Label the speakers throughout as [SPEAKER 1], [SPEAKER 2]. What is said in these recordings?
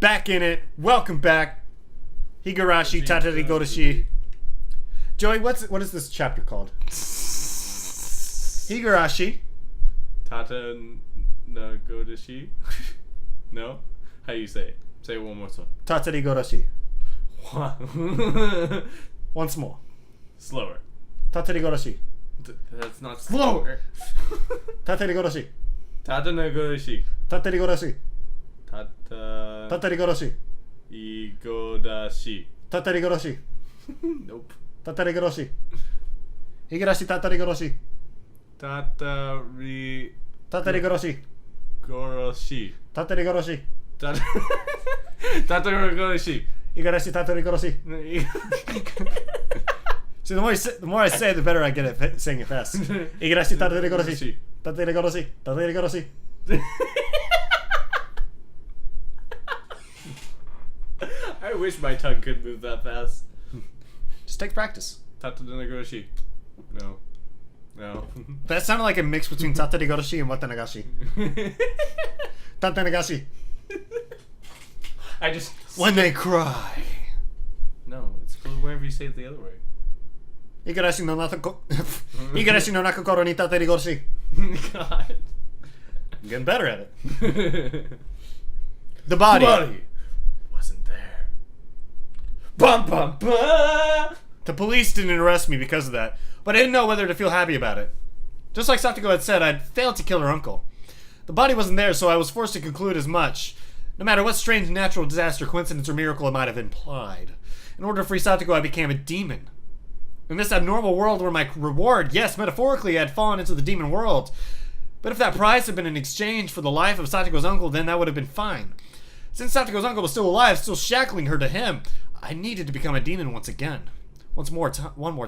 [SPEAKER 1] Back in it. Welcome back. Higurashi, Tatarigoroshi. Joey, what is this chapter called? Higurashi.
[SPEAKER 2] Tatarigoroshi. No? How you say it? Say it one more time.
[SPEAKER 1] Tatarigoroshi.
[SPEAKER 2] What?
[SPEAKER 1] Once more.
[SPEAKER 2] Slower.
[SPEAKER 1] Tatarigoroshi.
[SPEAKER 2] That's not slower.
[SPEAKER 1] Tatarigoroshi.
[SPEAKER 2] Tatarigoroshi.
[SPEAKER 1] Tatarigoroshi.
[SPEAKER 2] Tatarigoroshi.
[SPEAKER 1] Tatarigoroshi. Tatarigoroshi.
[SPEAKER 2] Nope.
[SPEAKER 1] Tatarigoroshi. Higurashi Tatarigoroshi. Tatarigoroshi.
[SPEAKER 2] Goroshi.
[SPEAKER 1] Tatarigoroshi.
[SPEAKER 2] Tatarigoroshi.
[SPEAKER 1] Higurashi Tatarigoroshi. See, the more I say, the better I get at saying it fast. Higurashi Tatarigoroshi. Tatarigoroshi. Tatarigoroshi.
[SPEAKER 2] I wish my tongue could move that fast.
[SPEAKER 1] Just take practice.
[SPEAKER 2] Tatarigoroshi. No. No.
[SPEAKER 1] That sounded like a mix between Tatarigoroshi and Watanagashi. Tatanagashi.
[SPEAKER 2] I just...
[SPEAKER 1] When they cry.
[SPEAKER 2] No, it's wherever you say it the other way.
[SPEAKER 1] Higurashi no Higurashi no nakokoro ni Tatarigoroshi.
[SPEAKER 2] God.
[SPEAKER 1] I'm getting better at it. The body
[SPEAKER 2] wasn't there. Bum bum bum.
[SPEAKER 1] The police didn't arrest me because of that, but I didn't know whether to feel happy about it. Just like Satoko had said, I'd failed to kill her uncle. The body wasn't there, so I was forced to conclude as much, no matter what strange natural disaster, coincidence, or miracle it might have implied. In order to free Satoko, I became a demon. In this abnormal world where my reward, yes, metaphorically, I had fallen into the demon world. But if that prize had been in exchange for the life of Satoko's uncle, then that would have been fine. Since Satoko's uncle was still alive, still shackling her to him, I needed to become a demon once again. One more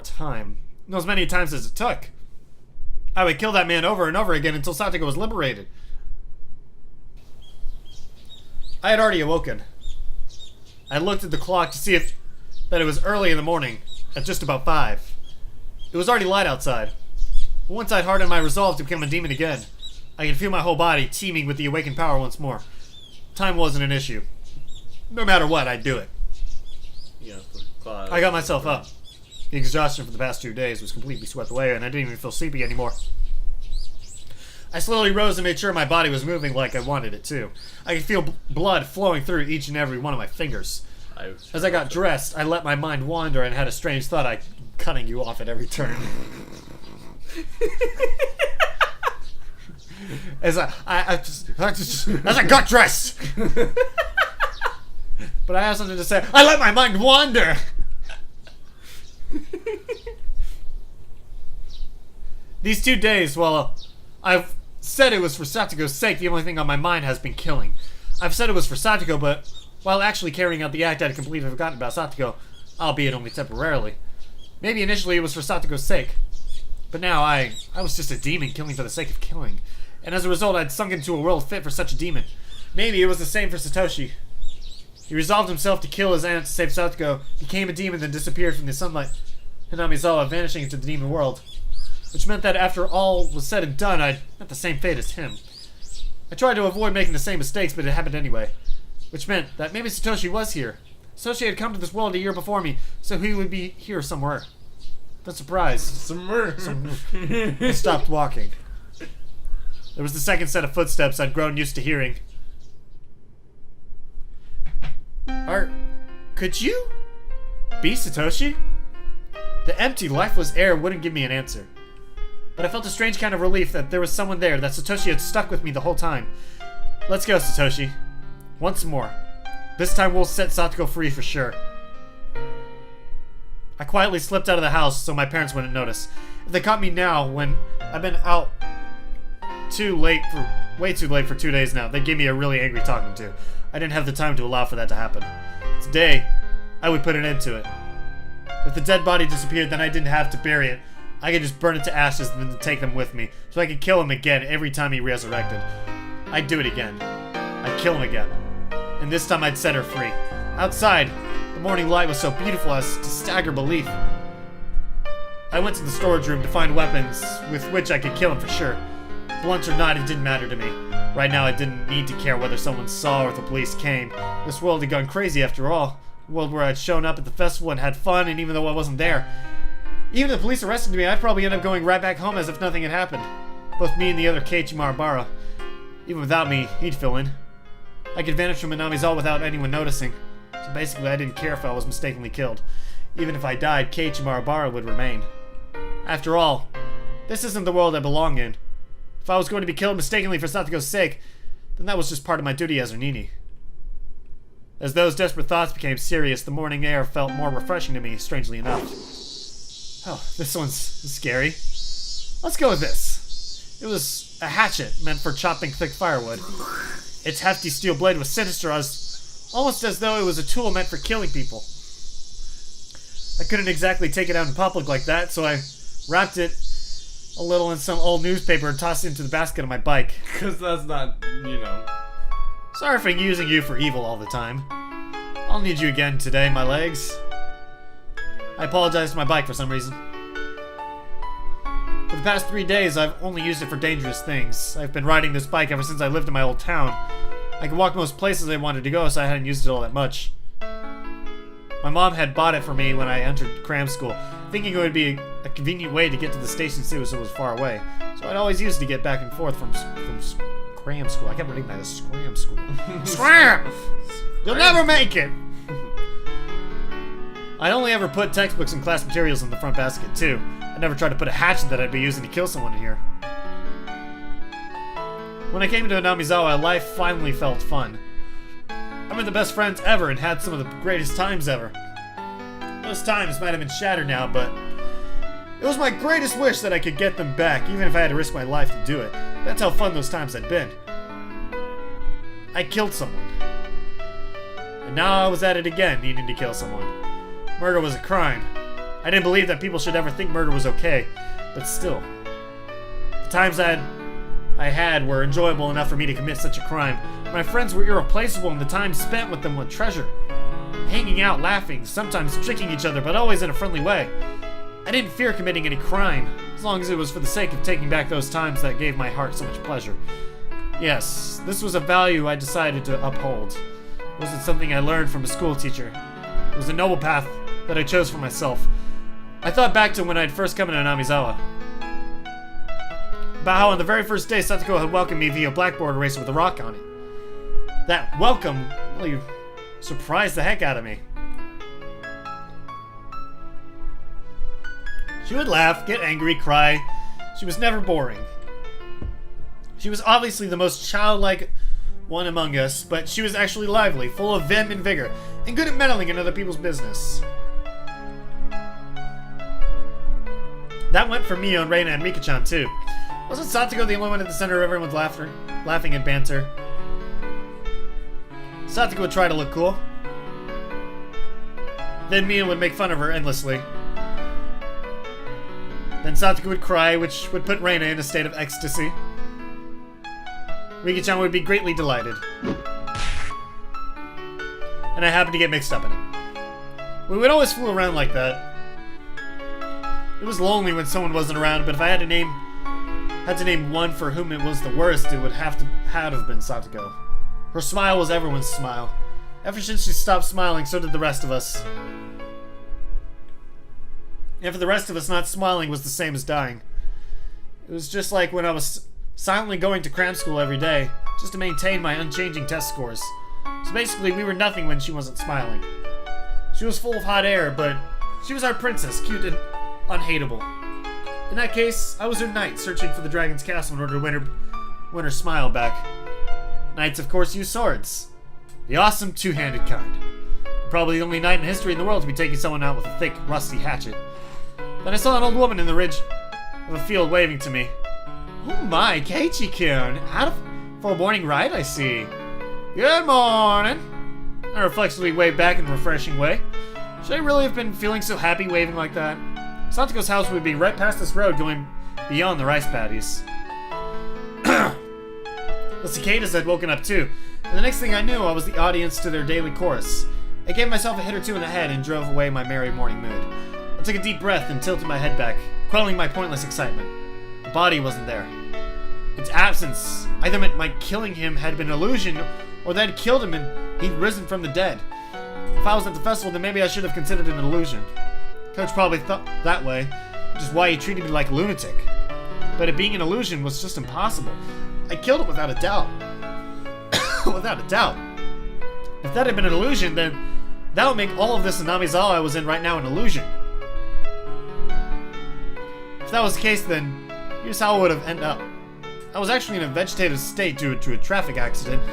[SPEAKER 1] time. And as many times as it took. I would kill that man over and over again until Satoko was liberated. I had already awoken. I looked at the clock to see that it was early in the morning, at just about 5. It was already light outside. But once I'd hardened my resolve to become a demon again, I could feel my whole body teeming with the awakened power once more. Time wasn't an issue. No matter what, I'd do it.
[SPEAKER 2] Yeah,
[SPEAKER 1] I got myself up. The exhaustion for the past 2 days was completely swept away, and I didn't even feel sleepy anymore. I slowly rose and made sure my body was moving like I wanted it to. I could feel blood flowing through each and every one of my fingers. As I got dressed, I let my mind wander and had a strange thought I'd cutting you off at every turn. As I got dressed. But I have something to say. I let my mind wander. These 2 days, well, I've said it was for Satoko's sake, the only thing on my mind has been killing. I've said it was for Satoko, but while actually carrying out the act, I'd completely forgotten about Satoko, albeit only temporarily. Maybe initially it was for Satoko's sake. But now I was just a demon killing for the sake of killing. And as a result, I'd sunk into a world fit for such a demon. Maybe it was the same for Satoshi. He resolved himself to kill his aunt to save Satoko, became a demon, then disappeared from the sunlight Hinamizawa, vanishing into the demon world. Which meant that after all was said and done, I'd met the same fate as him. I tried to avoid making the same mistakes, but it happened anyway. Which meant that maybe Satoshi was here. Satoshi had come to this world a year before me, so he would be here somewhere. Then surprise.
[SPEAKER 2] Somewhere.
[SPEAKER 1] I stopped walking. There was the second set of footsteps I'd grown used to hearing. Could you be Satoshi? The empty, lifeless air wouldn't give me an answer. But I felt a strange kind of relief that there was someone there, that Satoshi had stuck with me the whole time. Let's go, Satoshi. Once more. This time we'll set Satoko free for sure. I quietly slipped out of the house so my parents wouldn't notice. If they caught me now, when I've been out way too late for 2 days now, they'd give me a really angry talking to. I didn't have the time to allow for that to happen. Today, I would put an end to it. If the dead body disappeared, then I didn't have to bury it. I could just burn it to ashes and then take them with me, so I could kill him again every time he resurrected. I'd do it again. I'd kill him again. And this time I'd set her free. Outside, the morning light was so beautiful as to stagger belief. I went to the storage room to find weapons with which I could kill him for sure. Blunt or not, it didn't matter to me. Right now, I didn't need to care whether someone saw or if the police came. This world had gone crazy after all. A world where I'd shown up at the festival and had fun, and even though I wasn't there, even if the police arrested me, I'd probably end up going right back home as if nothing had happened. Both me and the other Keiichi Marabara. Even without me, he'd fill in. I could vanish from Minamizawa without anyone noticing. So basically, I didn't care if I was mistakenly killed. Even if I died, Keiichi Marabara would remain. After all, this isn't the world I belong in. If I was going to be killed mistakenly for Satogo's sake, then that was just part of my duty as her Nini. As those desperate thoughts became serious, the morning air felt more refreshing to me, strangely enough. Oh, this one's scary. Let's go with this. It was a hatchet meant for chopping thick firewood. Its hefty steel blade was sinister, almost as though it was a tool meant for killing people. I couldn't exactly take it out in public like that, so I wrapped it a little in some old newspaper and tossed it into the basket of my bike.
[SPEAKER 2] Because that's not,
[SPEAKER 1] Sorry for using you for evil all the time. I'll need you again today, my legs. I apologize to my bike for some reason. For the past 3 days, I've only used it for dangerous things. I've been riding this bike ever since I lived in my old town. I could walk most places I wanted to go, so I hadn't used it all that much. My mom had bought it for me when I entered cram school, thinking it would be a convenient way to get to the station since it was far away. So I'd always use it to get back and forth from cram school. I kept reading that as scram school. Scram! You'll never make it! I only ever put textbooks and class materials in the front basket, too. I never tried to put a hatchet that I'd be using to kill someone in here. When I came to Minamizawa, life finally felt fun. I met the best friends ever and had some of the greatest times ever. Those times might have been shattered now, but it was my greatest wish that I could get them back, even if I had to risk my life to do it. That's how fun those times had been. I killed someone. And now I was at it again, needing to kill someone. Murder was a crime. I didn't believe that people should ever think murder was okay, but still. The times I had were enjoyable enough for me to commit such a crime. My friends were irreplaceable, and the time spent with them was treasure. Hanging out, laughing, sometimes tricking each other, but always in a friendly way. I didn't fear committing any crime, as long as it was for the sake of taking back those times that gave my heart so much pleasure. Yes, this was a value I decided to uphold. It wasn't something I learned from a school teacher. It was a noble path that I chose for myself. I thought back to when I'd first come into Minamizawa. About how on the very first day Satoko had welcomed me via blackboard eraser with a rock on it. That welcome really surprised the heck out of me. She would laugh, get angry, cry. She was never boring. She was obviously the most childlike one among us, but she was actually lively, full of vim and vigor, and good at meddling in other people's business. That went for Mio and Reina and Mika-chan too. Wasn't Satoko the only one at the center of everyone's laughing and banter? Satoko would try to look cool. Then Mio would make fun of her endlessly. Then Satoko would cry, which would put Reina in a state of ecstasy. Mika-chan would be greatly delighted. And I happened to get mixed up in it. We would always fool around like that. It was lonely when someone wasn't around, but if I had to name one for whom it was the worst, it would have been Satoko. Her smile was everyone's smile. Ever since she stopped smiling, so did the rest of us. And for the rest of us, not smiling was the same as dying. It was just like when I was silently going to cram school every day, just to maintain my unchanging test scores. So basically, we were nothing when she wasn't smiling. She was full of hot air, but she was our princess, cute and unhateable. In that case, I was her knight, searching for the dragon's castle in order to win her smile back. Knights, of course, use swords. The awesome two-handed kind. Probably the only knight in history in the world to be taking someone out with a thick, rusty hatchet. Then I saw an old woman in the ridge of a field waving to me. Oh my, Keiichi-kun, out for a morning ride, I see. Good morning. I reflexively waved back in a refreshing way. Should I really have been feeling so happy waving like that? Satoko's house would be right past this road going beyond the rice paddies. The cicadas had woken up too, and the next thing I knew, I was the audience to their daily chorus. I gave myself a hit or two in the head and drove away my merry morning mood. I took a deep breath and tilted my head back, quelling my pointless excitement. The body wasn't there. Its absence either meant my killing him had been an illusion, or that I'd killed him and he'd risen from the dead. If I was at the festival, then maybe I should have considered it an illusion. Coach probably thought that way, which is why he treated me like a lunatic. But it being an illusion was just impossible. I killed it without a doubt. Without a doubt. If that had been an illusion, then that would make all of this Anamizawa I was in right now an illusion. If that was the case, then here's how it would have ended up. I was actually in a vegetative state due to a traffic accident,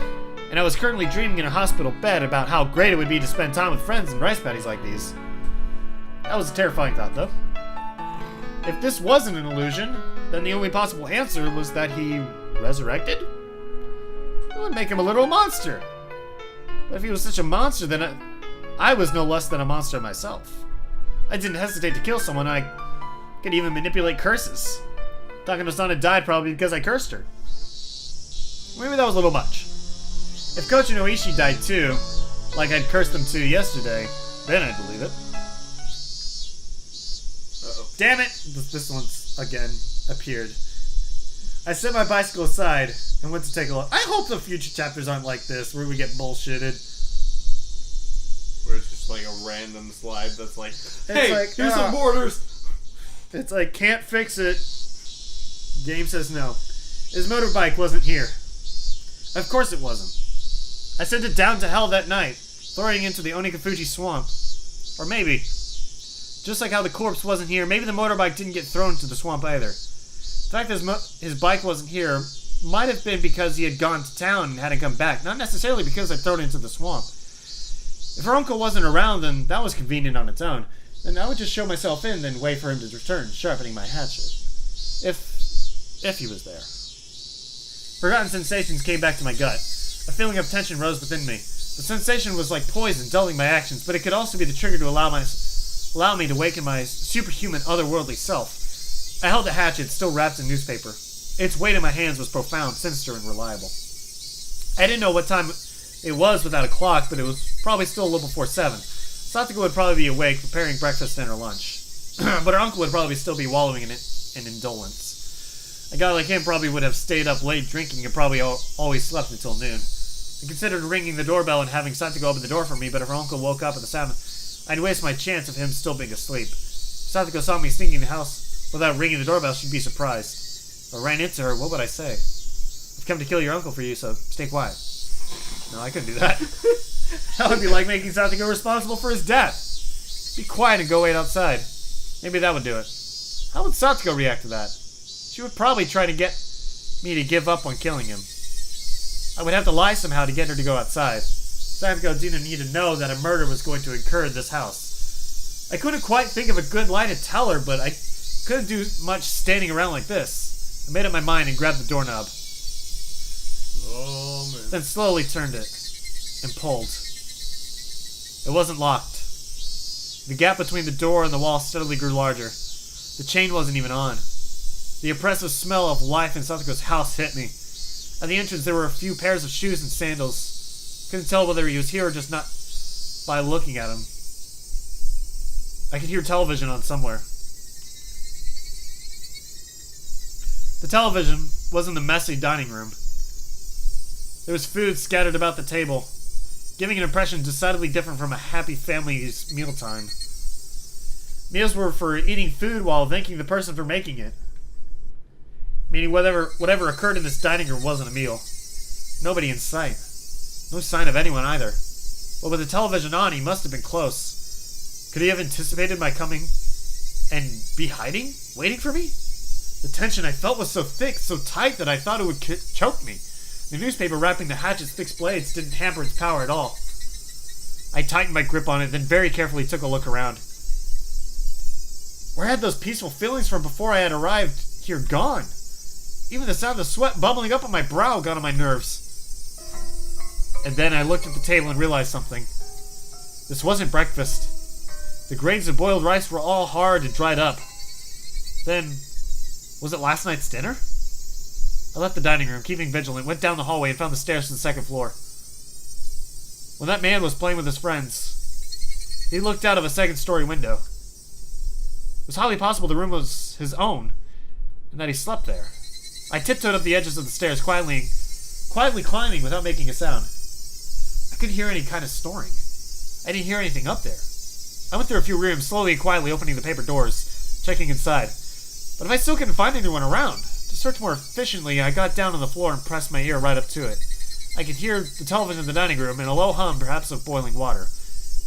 [SPEAKER 1] and I was currently dreaming in a hospital bed about how great it would be to spend time with friends and rice paddies like these. That was a terrifying thought, though. If this wasn't an illusion, then the only possible answer was that he resurrected? It would make him a literal monster. But if he was such a monster, then I was no less than a monster myself. I didn't hesitate to kill someone. I could even manipulate curses. Takano-san had died probably because I cursed her. Maybe that was a little much. If Kochi no Ishii died too, like I'd cursed them to yesterday, then I'd believe it. Uh-oh. Damn it! This one's again appeared. I set my bicycle aside and went to take a look. I hope the future chapters aren't like this, where we get bullshitted.
[SPEAKER 2] Where it's just like a random slide that's like, hey,
[SPEAKER 1] like,
[SPEAKER 2] here's some borders!
[SPEAKER 1] It's like, can't fix it. Game says no. His motorbike wasn't here. Of course it wasn't. I sent it down to hell that night, throwing it into the Onikafuji swamp. Or maybe, just like how the corpse wasn't here, maybe the motorbike didn't get thrown into the swamp either. The fact that his bike wasn't here might have been because he had gone to town and hadn't come back, not necessarily because I'd thrown it into the swamp. If her uncle wasn't around, then that was convenient on its own. Then I would just show myself in, then wait for him to return, sharpening my hatchet. If he was there. Forgotten sensations came back to my gut. A feeling of tension rose within me. The sensation was like poison, dulling my actions, but it could also be the trigger to allow me to awaken my superhuman, otherworldly self. I held the hatchet, still wrapped in newspaper. Its weight in my hands was profound, sinister, and reliable. I didn't know what time it was without a clock, but it was probably still a little before 7. Satoko would probably be awake, preparing breakfast, dinner, lunch. But her uncle would probably still be wallowing in indolence. A guy like him probably would have stayed up late drinking and probably always slept until noon. I considered ringing the doorbell and having Satoko open the door for me, but if her uncle woke up at the sound, I'd waste my chance of him still being asleep. If Satoko saw me sneaking in the house without ringing the doorbell, she'd be surprised. If I ran into her, what would I say? I've come to kill your uncle for you, so stay quiet. No, I couldn't do that. That would be like making Satoko responsible for his death. Be quiet and go wait outside. Maybe that would do it. How would Satoko react to that? She would probably try to get me to give up on killing him. I would have to lie somehow to get her to go outside. Satoko didn't need to know that a murder was going to occur in this house. I couldn't quite think of a good lie to tell her, but I couldn't do much standing around like this. I made up my mind and grabbed the doorknob.
[SPEAKER 2] Oh, man.
[SPEAKER 1] Then slowly turned it and pulled. It wasn't locked. The gap between the door and the wall steadily grew larger. The chain wasn't even on. The oppressive smell of life in Satoko's house hit me. At the entrance, there were a few pairs of shoes and sandals. Couldn't tell whether he was here or just not by looking at him. I could hear television on somewhere. The television was in the messy dining room. There was food scattered about the table, giving an impression decidedly different from a happy family's mealtime. Meals were for eating food while thanking the person for making it. Meaning whatever occurred in this dining room wasn't a meal. Nobody in sight. No sign of anyone either. But with the television on, he must have been close. Could he have anticipated my coming and be hiding? Waiting for me? The tension I felt was so thick, so tight that I thought it would choke me. The newspaper wrapping the hatchet's fixed blades didn't hamper its power at all. I tightened my grip on it, then very carefully took a look around. Where had those peaceful feelings from before I had arrived here gone? Even the sound of sweat bubbling up on my brow got on my nerves. And then I looked at the table and realized something. This wasn't breakfast. The grains of boiled rice were all hard and dried up. Then, was it last night's dinner? I left the dining room, keeping vigilant, went down the hallway and found the stairs to the second floor. When that man was playing with his friends, he looked out of a second-story window. It was highly possible the room was his own, and that he slept there. I tiptoed up the edges of the stairs, quietly climbing without making a sound. I couldn't hear any kind of snoring. I didn't hear anything up there. I went through a few rooms, slowly and quietly opening the paper doors, checking inside. But if I still couldn't find anyone around, to search more efficiently, I got down on the floor and pressed my ear right up to it. I could hear the television in the dining room and a low hum, perhaps of boiling water.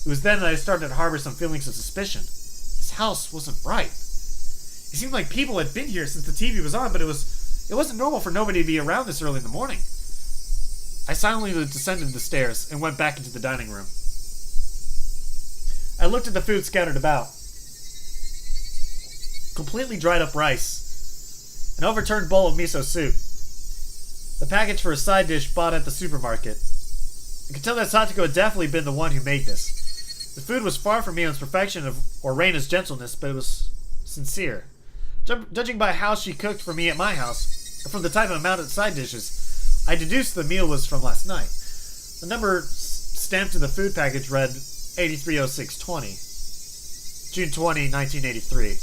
[SPEAKER 1] It was then that I started to harbor some feelings of suspicion. This house wasn't right. It seemed like people had been here since the TV was on, but it wasn't normal for nobody to be around this early in the morning. I silently descended the stairs and went back into the dining room. I looked at the food scattered about. Completely dried up rice. An overturned bowl of miso soup. The package for a side dish bought at the supermarket. I could tell that Satoko had definitely been the one who made this. The food was far from Mion's perfection or Reina's gentleness, but it was sincere. Judging by how she cooked for me at my house, or from the type of amount of side dishes, I deduced the meal was from last night. The number stamped to the food package read 830620. June 20, 1983.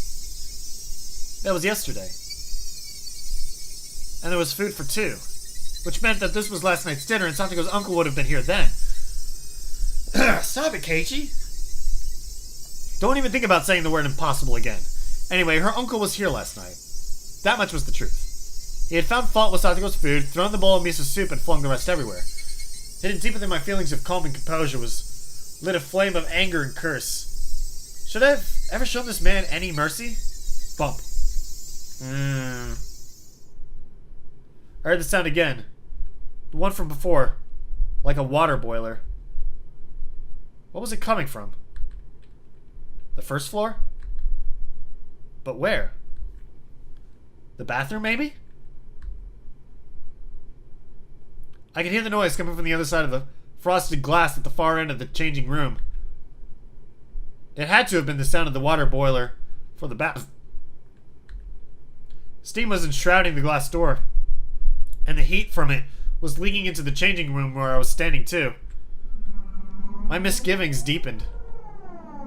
[SPEAKER 1] That was yesterday. And there was food for two, which meant that this was last night's dinner and Satoko's uncle would have been here then. Stop it, Keiichi. Don't even think about saying the word impossible again. Anyway, her uncle was here last night. That much was the truth. He had found fault with Satoko's food, thrown the bowl of miso soup, and flung the rest everywhere. Hidden deep within my feelings of calm and composure was lit a flame of anger and curse. Should I have ever shown this man any mercy? Bump. I heard the sound again. The one from before. Like a water boiler. What was it coming from? The first floor? But where? The bathroom, maybe? I could hear the noise coming from the other side of the frosted glass at the far end of the changing room. It had to have been the sound of the water boiler for the bath. Steam was enshrouding the glass door, and the heat from it was leaking into the changing room where I was standing too. My misgivings deepened.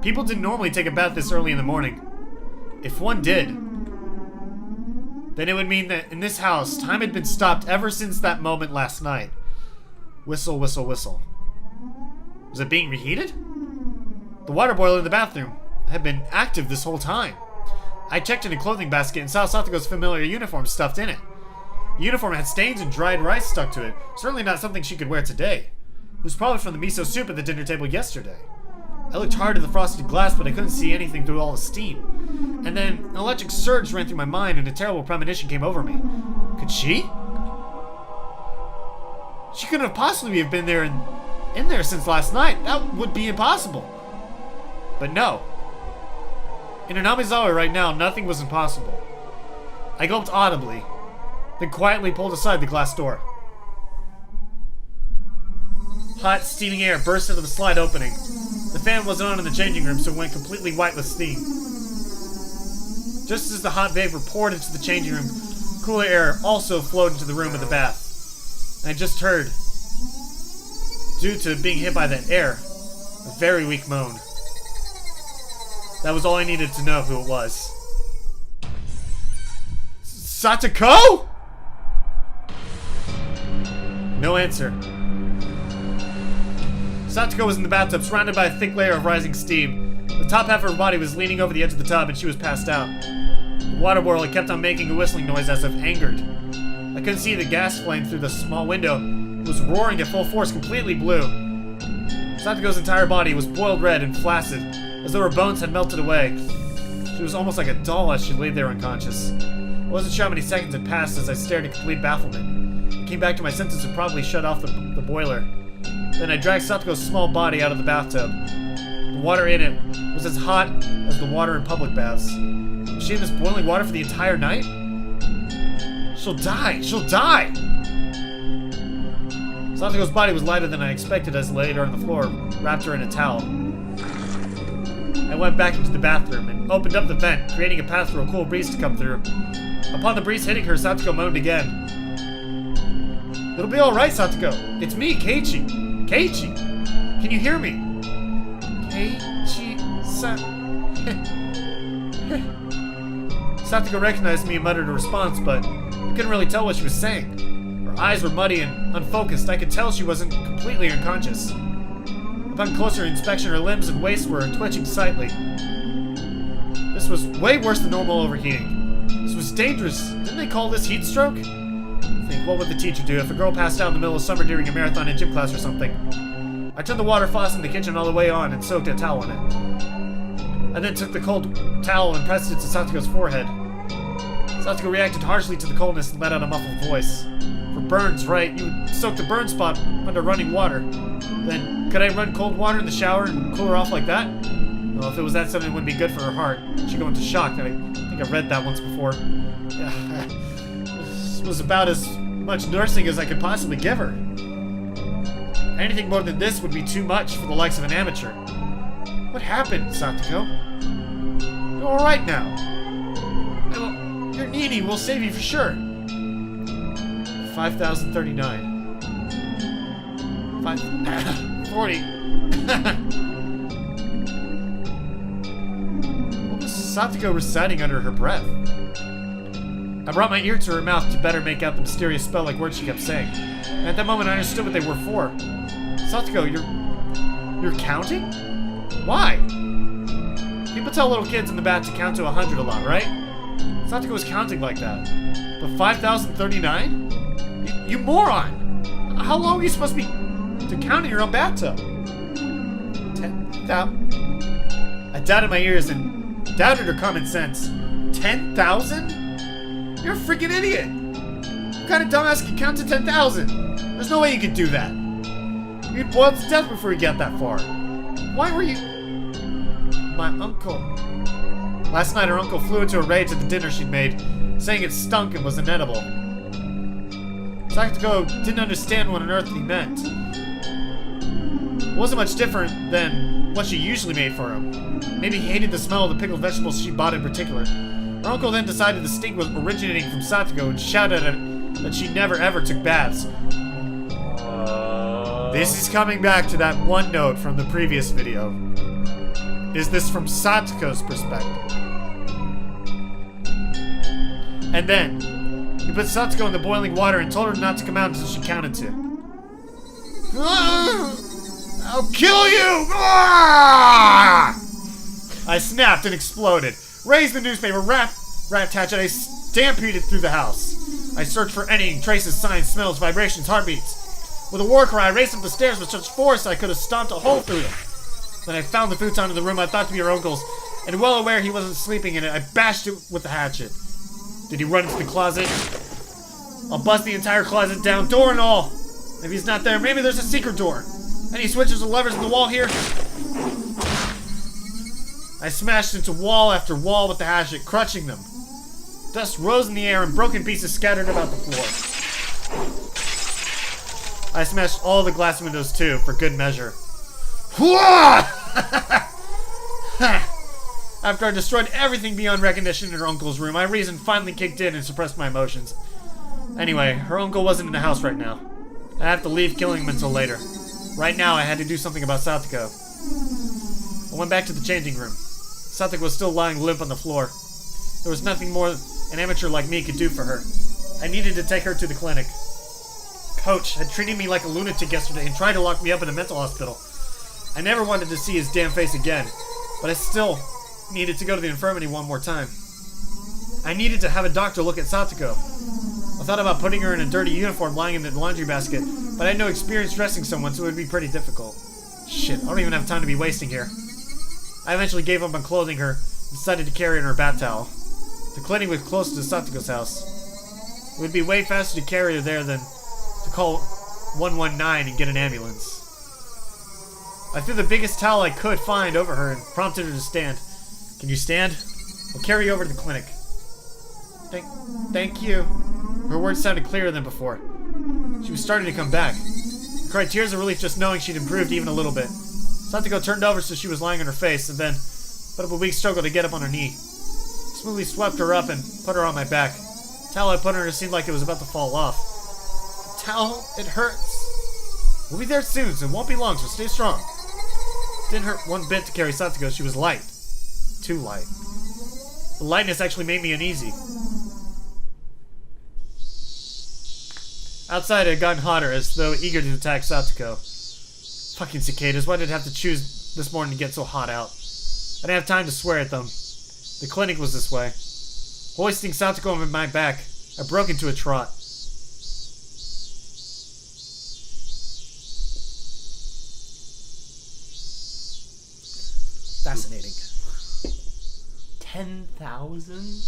[SPEAKER 1] People didn't normally take a bath this early in the morning. If one did, then it would mean that in this house, time had been stopped ever since that moment last night. Whistle, whistle, whistle. Was it being reheated? The water boiler in the bathroom had been active this whole time. I checked in a clothing basket and saw Satoko's familiar uniform stuffed in it. The uniform had stains and dried rice stuck to it. Certainly not something she could wear today. It was probably from the miso soup at the dinner table yesterday. I looked hard at the frosted glass, but I couldn't see anything through all the steam. And then an electric surge ran through my mind and a terrible premonition came over me. Could she? She couldn't have possibly have been there in there since last night. That would be impossible. But no. In Anamizawa right now, nothing was impossible. I gulped audibly, then quietly pulled aside the glass door. Hot, steaming air burst into the slide opening. The fan wasn't on in the changing room, so it went completely white with steam. Just as the hot vapor poured into the changing room, cooler air also flowed into the room of the bath. And I just heard, due to being hit by that air, a very weak moan. That was all I needed to know who it was. Satoko? No answer. Satoko was in the bathtub, surrounded by a thick layer of rising steam. The top half of her body was leaning over the edge of the tub, and she was passed out. The water boiler kept on making a whistling noise as if angered. I couldn't see the gas flame through the small window. It was roaring at full force, completely blue. Satoko's entire body was boiled red and flaccid, as though her bones had melted away. She was almost like a doll as she lay there unconscious. I wasn't sure how many seconds had passed as I stared in complete bafflement. I came back to my senses and promptly shut off the boiler. Then I dragged Satoko's small body out of the bathtub. The water in it was as hot as the water in public baths. Was she in this boiling water for the entire night? She'll die! She'll die! Satoko's body was lighter than I expected as I laid her on the floor, wrapped her in a towel. I went back into the bathroom and opened up the vent, creating a path for a cool breeze to come through. Upon the breeze hitting her, Satoko moaned again. It'll be alright, Satoko. It's me, Keiichi. Keiichi! Can you hear me? Keiichi-san. Satoko recognized me and muttered a response, but I couldn't couldn't really tell what she was saying. Her eyes were muddy and unfocused. I could tell she wasn't completely unconscious. Upon closer inspection, her limbs and waist were twitching slightly. This was way worse than normal overheating. This was dangerous. Didn't they call this heat stroke? Think, what would the teacher do if a girl passed out in the middle of summer during a marathon in gym class or something? I turned the water faucet in the kitchen all the way on and soaked a towel in it. I then took the cold towel and pressed it to Satogo's forehead. Satogo reacted harshly to the coldness and let out a muffled voice. For burns, right? You would soak the burn spot under running water. Then, could I run cold water in the shower and cool her off like that? Well, if it was that simple, it wouldn't be good for her heart. She'd go into shock. I think I read that once before. Yeah, this was about as much nursing as I could possibly give her. Anything more than this would be too much for the likes of an amateur. What happened, Satogo? You're alright now. Well, you're needy. We'll save you for sure. 5,039. 40. What was Satogo reciting under her breath? I brought my ear to her mouth to better make out the mysterious spell-like words she kept saying. And at that moment, I understood what they were for. Satogo, you're counting? Why? People tell little kids in the bath to count to 100 a lot, right? Satogo was counting like that. But 5,039? You moron! How long are you supposed to be count in your own bathtub? 10,000? I doubted my ears and doubted her common sense. 10,000? You're a freaking idiot! What kind of dumbass can count to 10,000? There's no way you could do that. You'd boil to death before you get that far. Why were you... My uncle... Last night her uncle flew into a rage at the dinner she'd made, saying it stunk and was inedible. Satogo didn't understand what on earth he meant. It wasn't much different than what she usually made for him. Maybe he hated the smell of the pickled vegetables she bought in particular. Her uncle then decided the stink was originating from Satogo and shouted at her that she never ever took baths. This is coming back to that one note from the previous video. Is this from Satogo's perspective? And then, he put Satogo in the boiling water and told her not to come out until she counted to. I'll kill you! I snapped and exploded. Raised the newspaper, wrapped hatchet, I stampeded through the house. I searched for any traces, signs, smells, vibrations, heartbeats. With a war cry, I raced up the stairs with such force I could have stomped a hole through them. Then I found the futon in the room I thought to be her uncle's, and well aware he wasn't sleeping in it, I bashed it with the hatchet. Did he run into the closet? I'll bust the entire closet down, door and all. If he's not there, maybe there's a secret door. Any switches or levers in the wall here? I smashed into wall after wall with the hatchet, crushing them. Dust rose in the air and broken pieces scattered about the floor. I smashed all the glass windows too, for good measure. After I destroyed everything beyond recognition in her uncle's room, my reason finally kicked in and suppressed my emotions. Anyway, her uncle wasn't in the house right now. I have to leave killing him until later. Right now, I had to do something about Satogo. I went back to the changing room. Satogo was still lying limp on the floor. There was nothing more an amateur like me could do for her. I needed to take her to the clinic. Coach had treated me like a lunatic yesterday and tried to lock me up in a mental hospital. I never wanted to see his damn face again, but I still needed to go to the infirmary one more time. I needed to have a doctor look at Satogo. I thought about putting her in a dirty uniform lying in the laundry basket, but I had no experience dressing someone, so it would be pretty difficult. Shit, I don't even have time to be wasting here. I eventually gave up on clothing her and decided to carry her in her bath towel. The clinic was close to Satogo's house. It would be way faster to carry her there than to call 119 and get an ambulance. I threw the biggest towel I could find over her and prompted her to stand. Can you stand? I'll carry you over to the clinic. Thank you. Her words sounded clearer than before. She was starting to come back. I cried tears of relief just knowing she'd improved even a little bit. Satogo turned over so she was lying on her face and then put up a weak struggle to get up on her knee. I smoothly swept her up and put her on my back. The towel I put on her seemed like it was about to fall off. The towel, it hurts. We'll be there soon, so it won't be long, so stay strong. It didn't hurt one bit to carry Satogo. She was light. Too light. The lightness actually made me uneasy. Outside, it had gotten hotter, as though eager to attack Satoko. Fucking cicadas, why did it have to choose this morning to get so hot out? I didn't have time to swear at them. The clinic was this way. Hoisting Satoko on my back, I broke into a trot. Fascinating.
[SPEAKER 2] 10,000?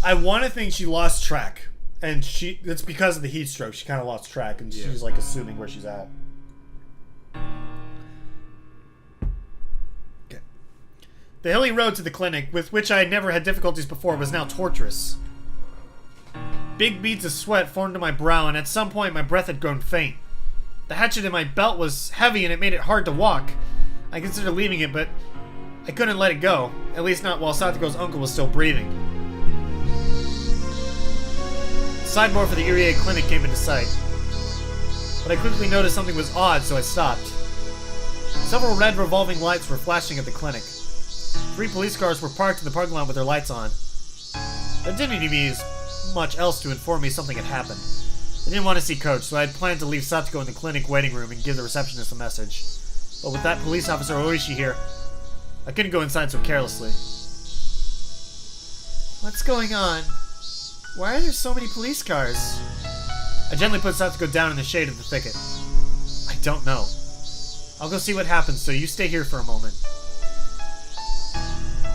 [SPEAKER 1] I want to think she lost track. And it's because of the heat stroke. She kind of lost track, and she's like assuming where she's at. Okay. The hilly road to the clinic, with which I had never had difficulties before, was now torturous. Big beads of sweat formed on my brow, and at some point my breath had grown faint. The hatchet in my belt was heavy, and it made it hard to walk. I considered leaving it, but I couldn't let it go. At least not while Satoko's uncle was still breathing. The signboard for the Irie clinic came into sight. But I quickly noticed something was odd, so I stopped. Several red revolving lights were flashing at the clinic. 3 police cars were parked in the parking lot with their lights on. There didn't need to be much else to inform me something had happened. I didn't want to see Coach, so I had planned to leave Satoko in the clinic waiting room and give the receptionist a message. But with that police officer Oishi here, I couldn't go inside so carelessly. What's going on? Why are there so many police cars? I gently put Satoko down in the shade of the thicket. I don't know. I'll go see what happens, so you stay here for a moment.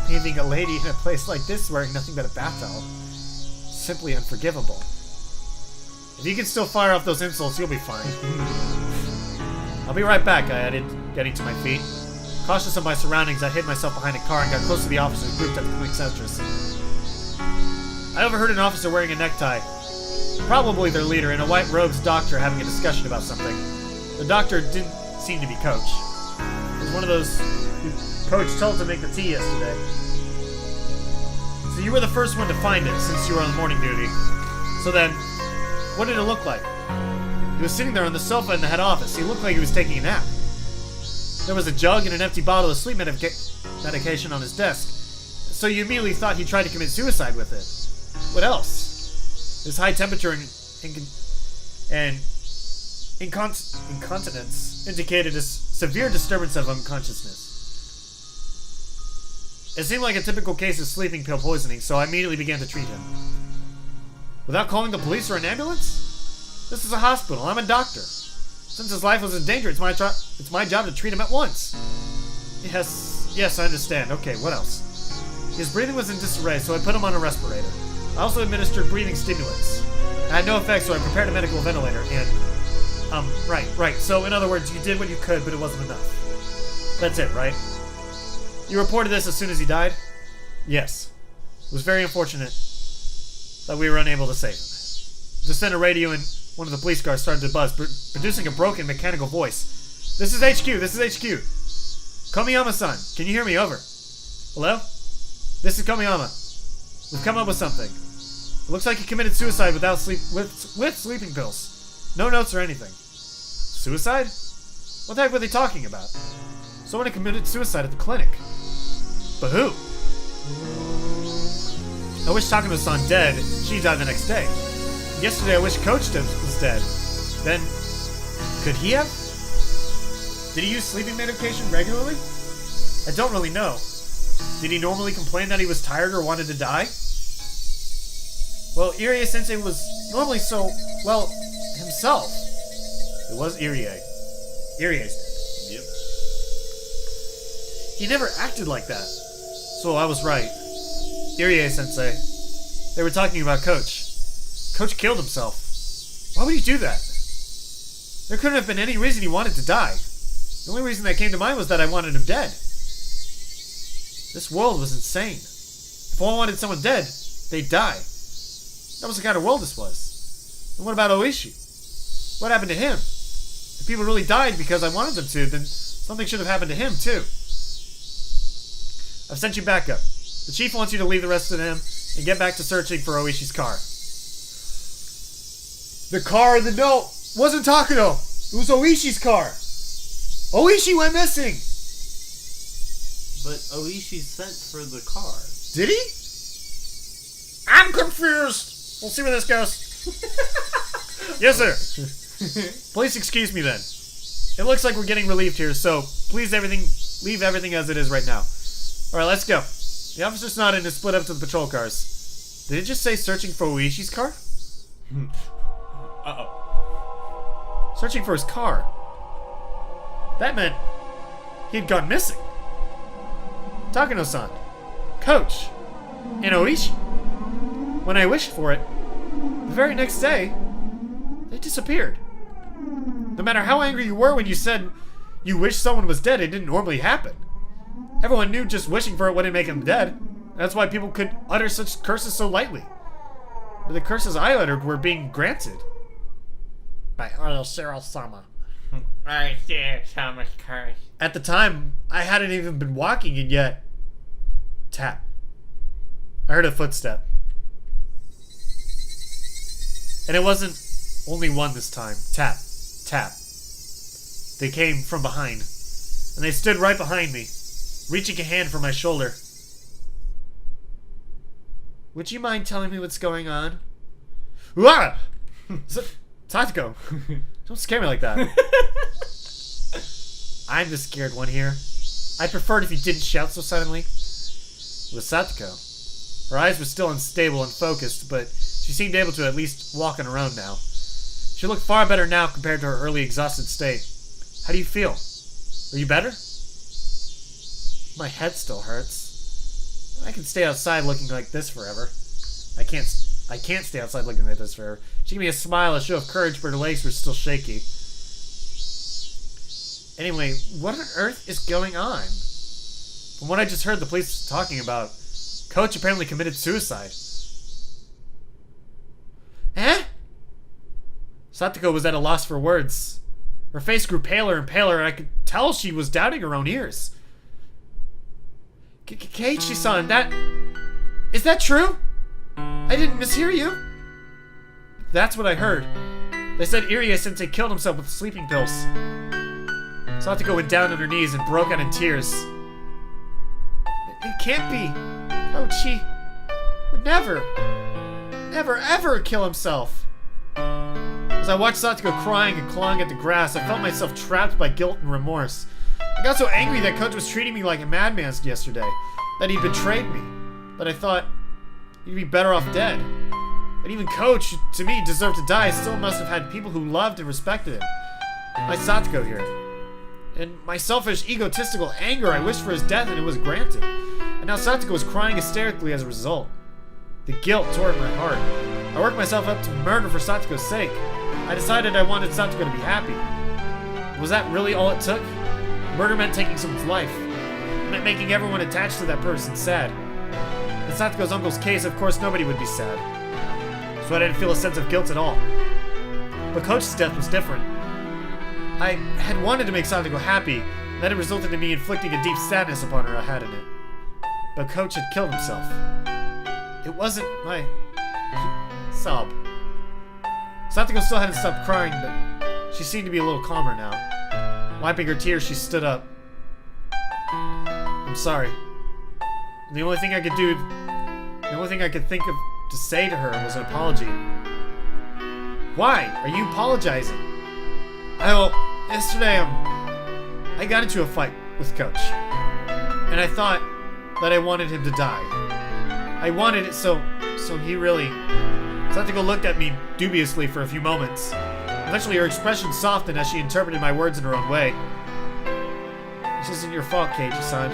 [SPEAKER 1] Leaving a lady in a place like this wearing nothing but a bath towel. Simply unforgivable. If you can still fire off those insults, you'll be fine. I'll be right back, I added, getting to my feet. Cautious of my surroundings, I hid myself behind a car and got close to the officers grouped at the clinic's entrance. I overheard an officer wearing a necktie, probably their leader, and a white robes doctor having a discussion about something. The doctor didn't seem to be Coach. It was one of those who Coach told to make the tea yesterday. So you were the first one to find it, since you were on morning duty. So then, what did it look like? He was sitting there on the sofa in the head office. He looked like he was taking a nap. There was a jug and an empty bottle of sleep medication on his desk. So you immediately thought he tried to commit suicide with it. What else? His high temperature and incontinence indicated a severe disturbance of unconsciousness. It seemed like a typical case of sleeping pill poisoning, so I immediately began to treat him. Without calling the police or an ambulance? This is a hospital. I'm a doctor. Since his life was in danger, it's my job to treat him at once. Yes, I understand. Okay, what else? His breathing was in disarray, so I put him on a respirator. I also administered breathing stimulants. I had no effect, so I prepared a medical ventilator, and... right. So, in other words, you did what you could, but it wasn't enough. That's it, right? You reported this as soon as he died? Yes. It was very unfortunate that we were unable to save him. Just then a radio in one of the police cars started to buzz, producing a broken mechanical voice. This is HQ, Komiyama-san, can you hear me? Over. Hello? This is Komiyama. We've come up with something. It looks like he committed suicide with sleeping pills. No notes or anything. Suicide? What the heck were they talking about? Someone had committed suicide at the clinic. But who? I wish Takano-san dead. She died the next day. Yesterday I wish Coach was dead. Then, could he have? Did he use sleeping medication regularly? I don't really know. Did he normally complain that he was tired or wanted to die? Well, Irie-sensei was normally so, well, himself. It was Irie. Irie's dead.
[SPEAKER 2] Yep.
[SPEAKER 1] He never acted like that. So I was right. Irie-sensei. They were talking about Coach. Coach killed himself. Why would he do that? There couldn't have been any reason he wanted to die. The only reason that came to mind was that I wanted him dead. This world was insane. If I wanted someone dead, they'd die. That was the kind of world this was. And what about Oishi? What happened to him? If people really died because I wanted them to, then something should have happened to him too. I've sent you backup. The chief wants you to leave the rest of them and get back to searching for Oishi's car. The car in the note wasn't Takano. It was Oishi's car. Oishi went missing.
[SPEAKER 2] But Oishi sent for the car.
[SPEAKER 1] Did he? I'm confused. We'll see where this goes. Yes, sir. Please excuse me then. It looks like we're getting relieved here, so please leave everything as it is right now. Alright, let's go. The officer's nodded and split up to the patrol cars. Did it just say searching for Ueshi's car?
[SPEAKER 2] Uh-oh.
[SPEAKER 1] Searching for his car. That meant he'd gone missing. Takano-san. Coach. And Oishi. When I wished for it, the very next day, they disappeared. No matter how angry you were when you said you wished someone was dead, it didn't normally happen. Everyone knew just wishing for it wouldn't make him dead. That's why people could utter such curses so lightly. But the curses I uttered were being granted. By Oyashiro-sama.
[SPEAKER 2] Oyashiro-sama's curse.
[SPEAKER 1] At the time, I hadn't even been walking, and yet... Tap. I heard a footstep. And it wasn't only one this time. Tap. Tap. They came from behind. And they stood right behind me, reaching a hand for my shoulder. Would you mind telling me what's going on? Ah! Tatsuko, don't scare me like that. I'm the scared one here. I'd prefer it if you didn't shout so suddenly. It was Satoko. Her eyes were still unstable and focused, but she seemed able to at least walk on her own now. She looked far better now compared to her early exhausted state. How do you feel? Are you better? My head still hurts. I can stay outside looking like this forever. I can't stay outside looking like this forever. She gave me a smile, a show of courage, but her legs were still shaky. Anyway, what on earth is going on? From what I just heard the police talking about, Coach apparently committed suicide. Eh? Satoko was at a loss for words. Her face grew paler and paler, and I could tell she was doubting her own ears. Keiichi-san, is that true? I didn't mishear you. That's what I heard. They said Irie-sensei killed himself with sleeping pills. Satoko went down on her knees and broke out in tears. It can't be. Coach, he would never, ever kill himself. As I watched Satoko crying and clawing at the grass, I felt myself trapped by guilt and remorse. I got so angry that Coach was treating me like a madman yesterday, that he betrayed me. But I thought he'd be better off dead. But even Coach, who to me deserved to die, still must have had people who loved and respected him. Like Satoko here. In my selfish, egotistical anger, I wished for his death and it was granted. And now Satoko was crying hysterically as a result. The guilt tore at my heart. I worked myself up to murder for Satoko's sake. I decided I wanted Satoko to be happy. Was that really all it took? Murder meant taking someone's life. It meant making everyone attached to that person sad. In Satoko's uncle's case, of course, nobody would be sad. So I didn't feel a sense of guilt at all. But Coach's death was different. I had wanted to make Satoko happy, and that had resulted in me inflicting a deep sadness upon her I had in it. But Coach had killed himself. It wasn't my... sob. Satoko still hadn't stopped crying, but she seemed to be a little calmer now. Wiping her tears, she stood up. I'm sorry. The only thing I could think of to say to her was an apology. Why are you apologizing? Yesterday, I got into a fight with Coach. And I thought that I wanted him to die. I wanted it so he really... Satoko looked at me dubiously for a few moments. Eventually her expression softened as she interpreted my words in her own way. This isn't your fault, Keiichi-san.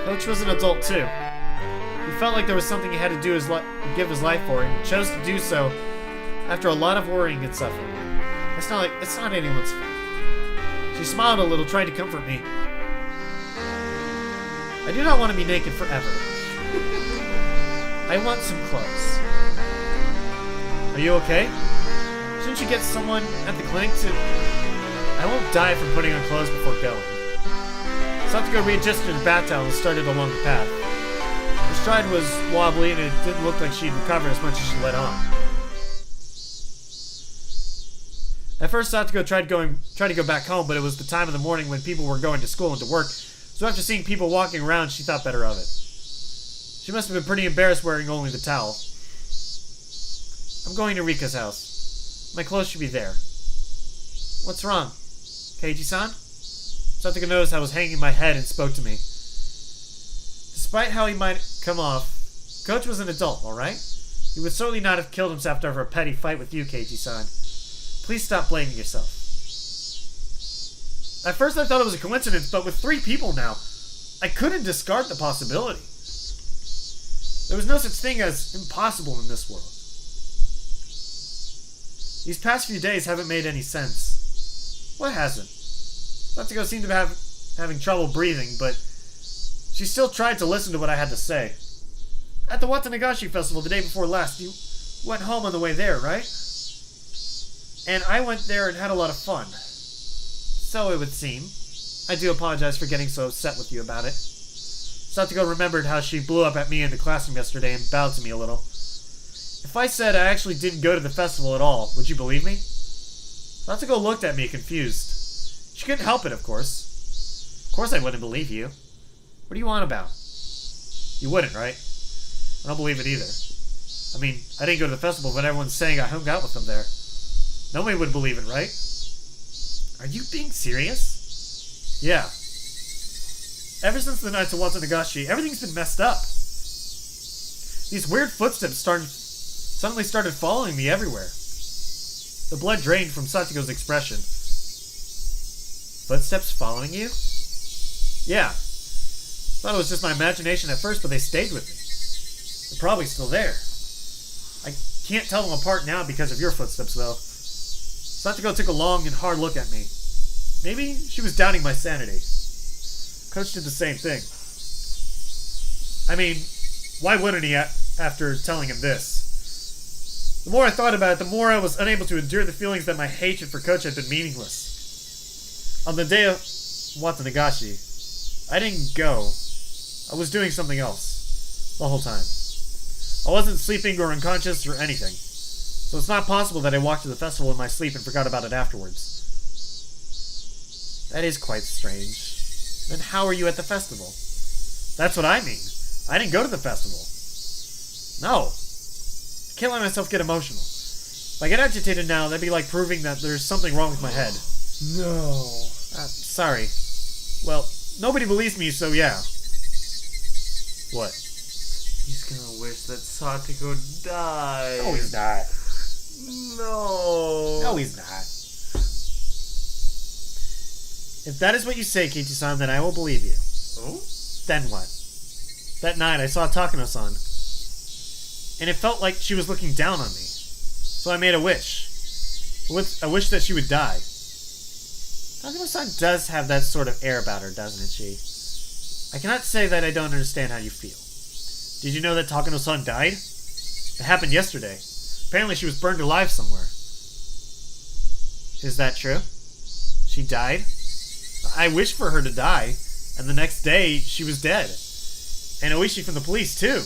[SPEAKER 1] Coach was an adult too. He felt like there was something he had to do give his life for, and chose to do so after a lot of worrying and suffering. It's not anyone's fault. She smiled a little, trying to comfort me. I do not want to be naked forever. I want some clothes. Are you okay? Shouldn't you get someone at the clinic to... I won't die from putting on clothes before going. Satoko readjusted her bath towel and started along the path. Her stride was wobbly and it didn't look like she'd recovered as much as she let on. At first, Satoko tried to go back home, but it was the time of the morning when people were going to school and to work, so after seeing people walking around, she thought better of it. She must have been pretty embarrassed wearing only the towel. I'm going to Rika's house. My clothes should be there. What's wrong? Keiji-san? Satoko noticed I was hanging my head and spoke to me. Despite how he might come off, Coach was an adult, alright? He would certainly not have killed himself over a petty fight with you, Keiji-san. Please stop blaming yourself. At first I thought it was a coincidence, but with 3 people now, I couldn't discard the possibility. There was no such thing as impossible in this world. These past few days haven't made any sense. What hasn't? Satoko seemed to be having trouble breathing, but she still tried to listen to what I had to say. At the Watanagashi Festival the day before last, you went home on the way there, right? And I went there and had a lot of fun. So it would seem. I do apologize for getting so upset with you about it. Satoko remembered how she blew up at me in the classroom yesterday and bowed to me a little. If I said I actually didn't go to the festival at all, would you believe me? Satoko looked at me confused. She couldn't help it, of course. Of course I wouldn't believe you. What do you want about? You wouldn't, right? I don't believe it either. I mean, I didn't go to the festival, but everyone's saying I hung out with them there. Nobody would believe it, right? Are you being serious? Yeah. Ever since the nights of Watanagashi, everything's been messed up. These weird footsteps suddenly started following me everywhere. The blood drained from Satoko's expression. Footsteps following you? Yeah. Thought it was just my imagination at first, but they stayed with me. They're probably still there. I can't tell them apart now because of your footsteps, though. Satoko took a long and hard look at me. Maybe she was doubting my sanity. Coach did the same thing. I mean, why wouldn't he after telling him this? The more I thought about it, the more I was unable to endure the feelings that my hatred for Coach had been meaningless. On the day of Watanagashi, I didn't go. I was doing something else the whole time. I wasn't sleeping or unconscious or anything. So it's not possible that I walked to the festival in my sleep and forgot about it afterwards. That is quite strange. Then how are you at the festival? That's what I mean. I didn't go to the festival. No. I can't let myself get emotional. If I get agitated now, that'd be like proving that there's something wrong with my head.
[SPEAKER 2] No.
[SPEAKER 1] Sorry. Well, nobody believes me, so yeah. What?
[SPEAKER 2] He's gonna wish that Satoko died.
[SPEAKER 1] No, he's not.
[SPEAKER 2] No.
[SPEAKER 1] No, he's not. If that is what you say, Kichi-san, then I will believe you.
[SPEAKER 2] Oh?
[SPEAKER 1] Then what? That night I saw Takano-san, and it felt like she was looking down on me. So I made a wish. A wish that she would die. Takano-san does have that sort of air about her, doesn't she? I cannot say that I don't understand how you feel. Did you know that Takano-san died? It happened yesterday. Apparently she was burned alive somewhere. Is that true? She died? I wished for her to die, and the next day she was dead. And Oishi from the police, too.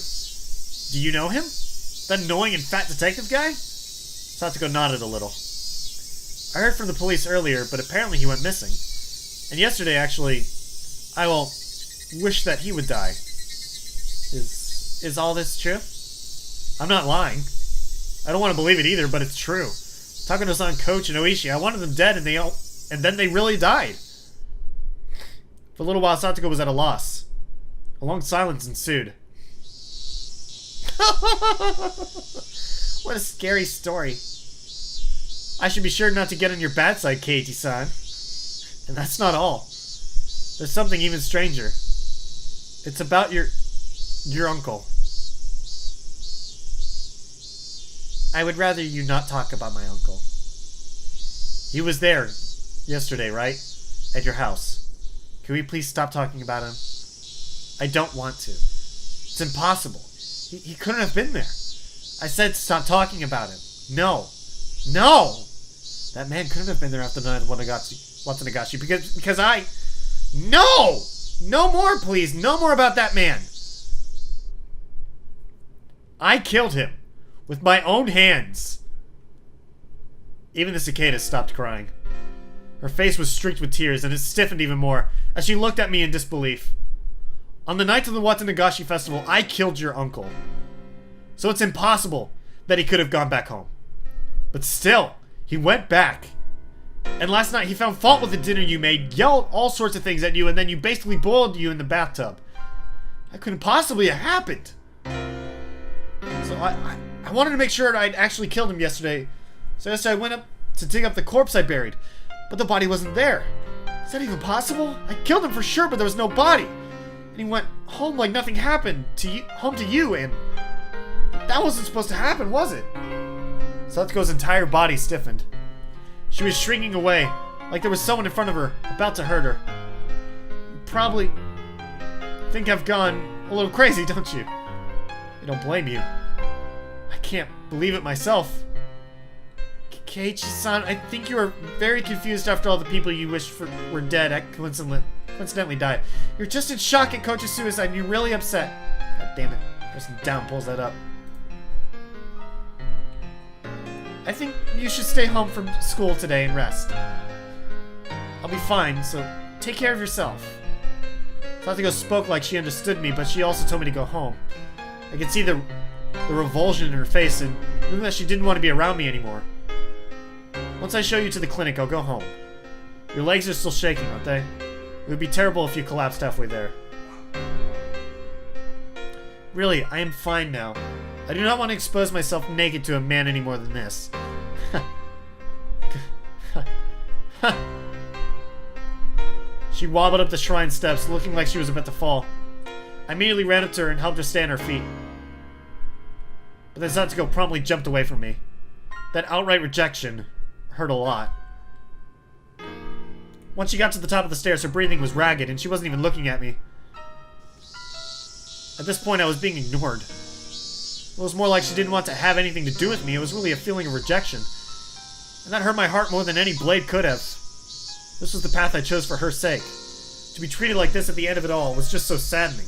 [SPEAKER 1] Do you know him? That annoying and fat detective guy? Satoko nodded a little. I heard from the police earlier, but apparently he went missing. And yesterday, actually, I wish that he would die. Is all this true? I'm not lying. I don't want to believe it either, but it's true. Takano-san, Coach, and Oishi, I wanted them dead, and then they really died. For a little while, Satoko was at a loss. A long silence ensued. What a scary story. I should be sure not to get on your bad side, Keiichi-san. And that's not all. There's something even stranger. It's about your uncle. I would rather you not talk about my uncle. He was there yesterday, right? At your house. Can we please stop talking about him? I don't want to. It's impossible. He couldn't have been there. I said to stop talking about him. No. No! That man couldn't have been there after the night of Watanagashi because I... No! No more, please. No more about that man. I killed him. With my own hands. Even the cicada stopped crying. Her face was streaked with tears, and it stiffened even more as she looked at me in disbelief. On the night of the Watanagashi Festival, I killed your uncle. So it's impossible that he could have gone back home. But still, He went back. And last night he found fault with the dinner you made, yelled all sorts of things at you, and then you basically boiled you in the bathtub. That couldn't possibly have happened. So I wanted to make sure I'd actually killed him yesterday. So yesterday I went up to dig up the corpse I buried. But the body wasn't there. Is that even possible? I killed him for sure, but there was no body. And he went home like nothing happened to you, home to you, and that wasn't supposed to happen, was it? Satsuko's entire body stiffened. She was shrinking away, like there was someone in front of her, about to hurt her. You probably think I've gone a little crazy, don't you? I don't blame you. I can't believe it myself. Keiichi-san, I think you are very confused after all the people you wished for were dead coincidentally died. You're just in shock at Coach's suicide and you're really upset. God damn it. Person down pulls that up. I think you should stay home from school today and rest. I'll be fine, so take care of yourself. Satsuko spoke like she understood me, but she also told me to go home. I could see the revulsion in her face and knew that she didn't want to be around me anymore. Once I show you to the clinic, I'll go home. Your legs are still shaking, aren't they? It would be terrible if you collapsed halfway there. Really, I am fine now. I do not want to expose myself naked to a man any more than this. She wobbled up the shrine steps, looking like she was about to fall. I immediately ran up to her and helped her stay on her feet. But then Satsuko promptly jumped away from me. That outright rejection hurt a lot. Once she got to the top of the stairs, her breathing was ragged and she wasn't even looking at me. At this point, I was being ignored. It was more like she didn't want to have anything to do with me. It was really a feeling of rejection. And that hurt my heart more than any blade could have. This was the path I chose for her sake. To be treated like this at the end of it all was just so saddening.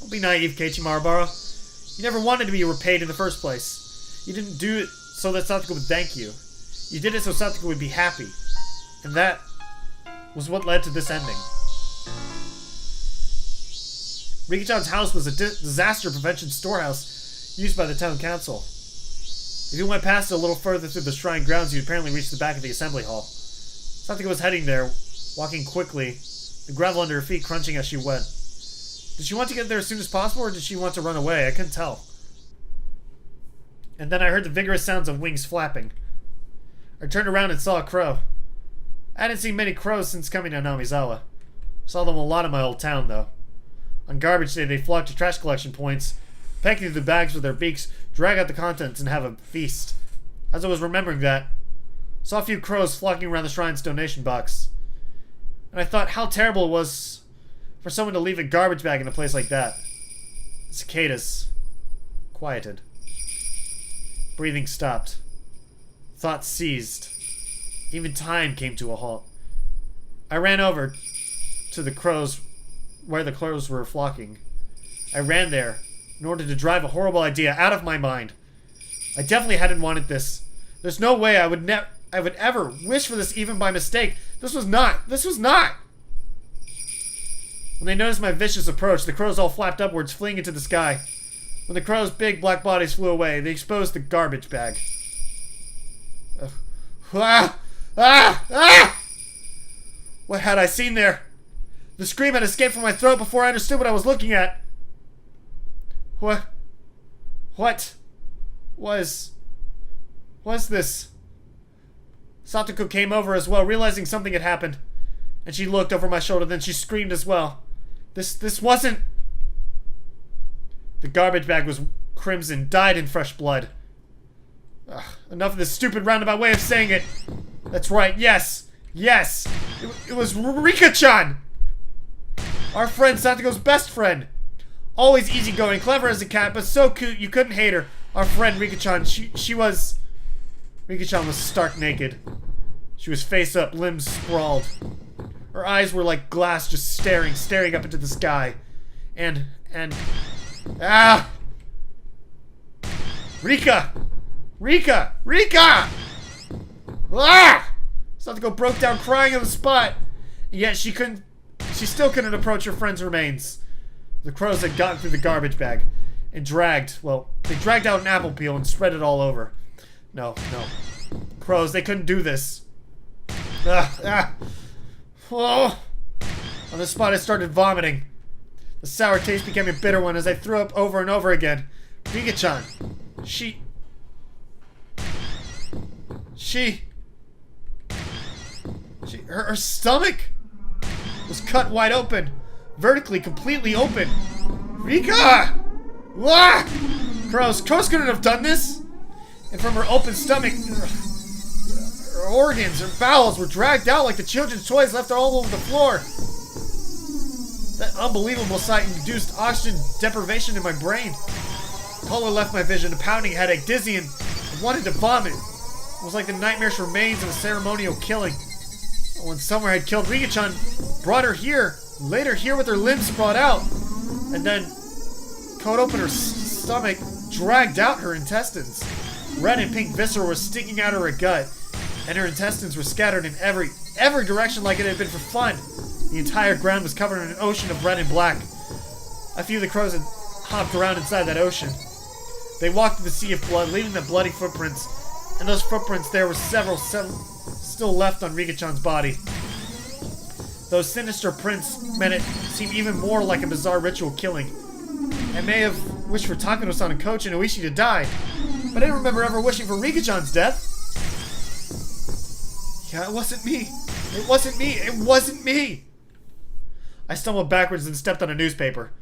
[SPEAKER 1] Don't be naive, Keiichi Marubara. You never wanted to be repaid in the first place. You didn't do it so that Satsuko would thank you. You did it so Satsuko would be happy. And that was what led to this ending. Riki-chan's house was a disaster prevention storehouse used by the town council. If you went past it a little further through the shrine grounds, you'd apparently reach the back of the assembly hall. Satsuko was heading there, walking quickly, the gravel under her feet crunching as she went. Did she want to get there as soon as possible, or did she want to run away? I couldn't tell. And then I heard the vigorous sounds of wings flapping. I turned around and saw a crow. I hadn't seen many crows since coming to Namizawa. Saw them a lot in my old town, though. On garbage day, they flocked to trash collection points, pecking through the bags with their beaks, drag out the contents, and have a feast. As I was remembering that, saw a few crows flocking around the shrine's donation box. And I thought how terrible it was for someone to leave a garbage bag in a place like that. The cicadas quieted. Breathing stopped. Thoughts ceased. Even time came to a halt. I ran over to the crows, where the crows were flocking. I ran there in order to drive a horrible idea out of my mind. I definitely hadn't wanted this. There's no way I would ever wish for this even by mistake. This was not. When they noticed my vicious approach, the crows all flapped upwards, fleeing into the sky. When the crows' big black bodies flew away, they exposed the garbage bag. What had I seen there? The scream had escaped from my throat before I understood what I was looking at. What was this? Satsuko came over as well, realizing something had happened. And she looked over my shoulder, then she screamed as well. This wasn't... The garbage bag was crimson, dyed in fresh blood. Ugh, enough of this stupid roundabout way of saying it. That's right, yes. It was Rika-chan! Our friend, Satsuko's best friend. Always easygoing, clever as a cat, but so cute you couldn't hate her. Our friend Rika-chan, Rika-chan was stark naked. She was face up, limbs sprawled. Her eyes were like glass, just staring up into the sky. And... Rika! Ah! Satsuko broke down crying on the spot. And yet she still couldn't approach her friend's remains. The crows had gotten through the garbage bag and they dragged out an apple peel and spread it all over. No. Crows, they couldn't do this. Oh. On the spot, I started vomiting. The sour taste became a bitter one as I threw up over and over again. Rika-chan. Her stomach was cut wide open. Vertically, completely open. Rika! Wah! Crows couldn't have done this. And from her open stomach, her organs, her bowels were dragged out like the children's toys left all over the floor. That unbelievable sight induced oxygen deprivation in my brain. Color left my vision, a pounding headache, dizzy, and I wanted to vomit. It was like the nightmarish remains of a ceremonial killing. When someone had killed Rika-chan, brought her here, laid her here with her limbs sprawled out, and then cut open her stomach, dragged out her intestines. Red and pink viscera were sticking out of her gut, and her intestines were scattered in every direction like it had been for fun. The entire ground was covered in an ocean of red and black. A few of the crows had hopped around inside that ocean. They walked in the sea of blood, leaving the bloody footprints, and those footprints there were several still left on Rika-chan's body. Those sinister prints made it seem even more like a bizarre ritual killing. I may have wished for Takano-san and Coach and Oishi to die, but I didn't remember ever wishing for Rika-chan's death. Yeah, it wasn't me. It wasn't me. It wasn't me. I stumbled backwards and stepped on a newspaper.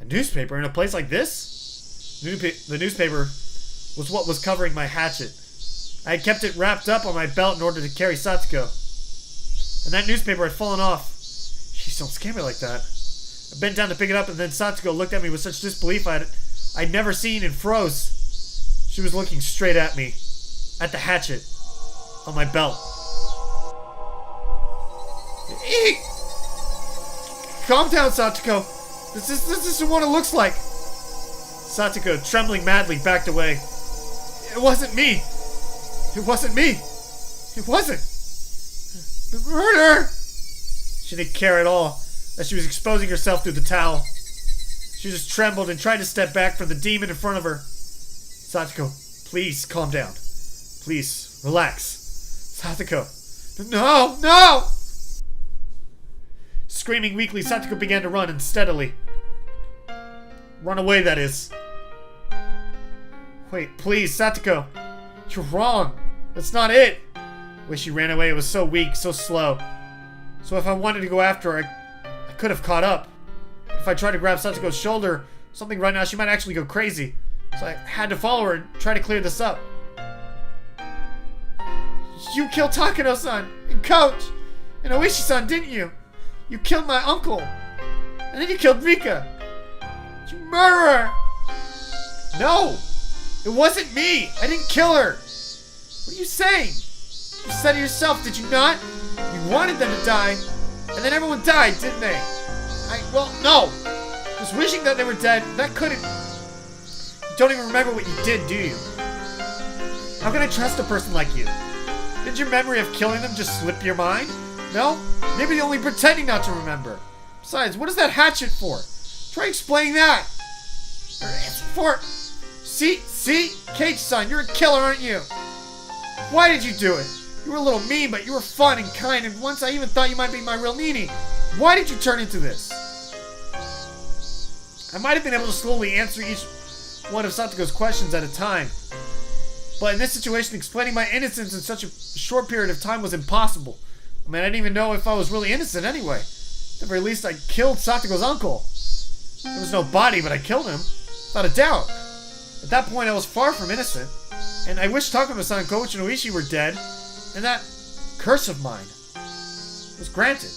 [SPEAKER 1] A newspaper in a place like this? The newspaper was what was covering my hatchet. I had kept it wrapped up on my belt in order to carry Satsuko. And that newspaper had fallen off. Jeez, don't scare me like that. I bent down to pick it up, and then Satsuko looked at me with such disbelief I'd never seen and froze. She was looking straight at me. At the hatchet. On my belt. Eek! Calm down, Satsuko. This isn't what it looks like. Satsuko, trembling madly, backed away. It wasn't me. It wasn't me. It wasn't. The murder! She didn't care at all, as she was exposing herself through the towel. She just trembled and tried to step back from the demon in front of her. Satsuko, please calm down. Please, relax. Satsuko. No! No! Screaming weakly, Satsuko began to run unsteadily. Run away, that is. Wait, please, Satsuko. You're wrong. That's not it. When she ran away, it was so weak, so slow. So if I wanted to go after her, I could have caught up. If I tried to grab Satsuko's shoulder, something right now, she might actually go crazy. So I had to follow her and try to clear this up. You killed Takano-san and Coach and Oishi-san, didn't you? You killed my uncle. And then you killed Rika. You murderer! No! It wasn't me! I didn't kill her! What are you saying? You said it yourself, did you not? You wanted them to die, and then everyone died, didn't they? Well, no! Just wishing that they were dead, that couldn't... You don't even remember what you did, do you? How can I trust a person like you? Did your memory of killing them just slip your mind? No? Maybe you're only pretending not to remember. Besides, what is that hatchet for? Try explaining that. It's for... See? Cage-san, you're a killer, aren't you? Why did you do it? You were a little mean, but you were fun and kind, and once I even thought you might be my real Nini. Why did you turn into this? I might have been able to slowly answer each one of Satsuko's questions at a time. But in this situation, explaining my innocence in such a short period of time was impossible. I mean, I didn't even know if I was really innocent anyway. At the very least, I killed Satsuko's uncle. There was no body, but I killed him. Without a doubt. At that point, I was far from innocent. And I wish Takano-san and Koichi and Oishi were dead. And that curse of mine was granted.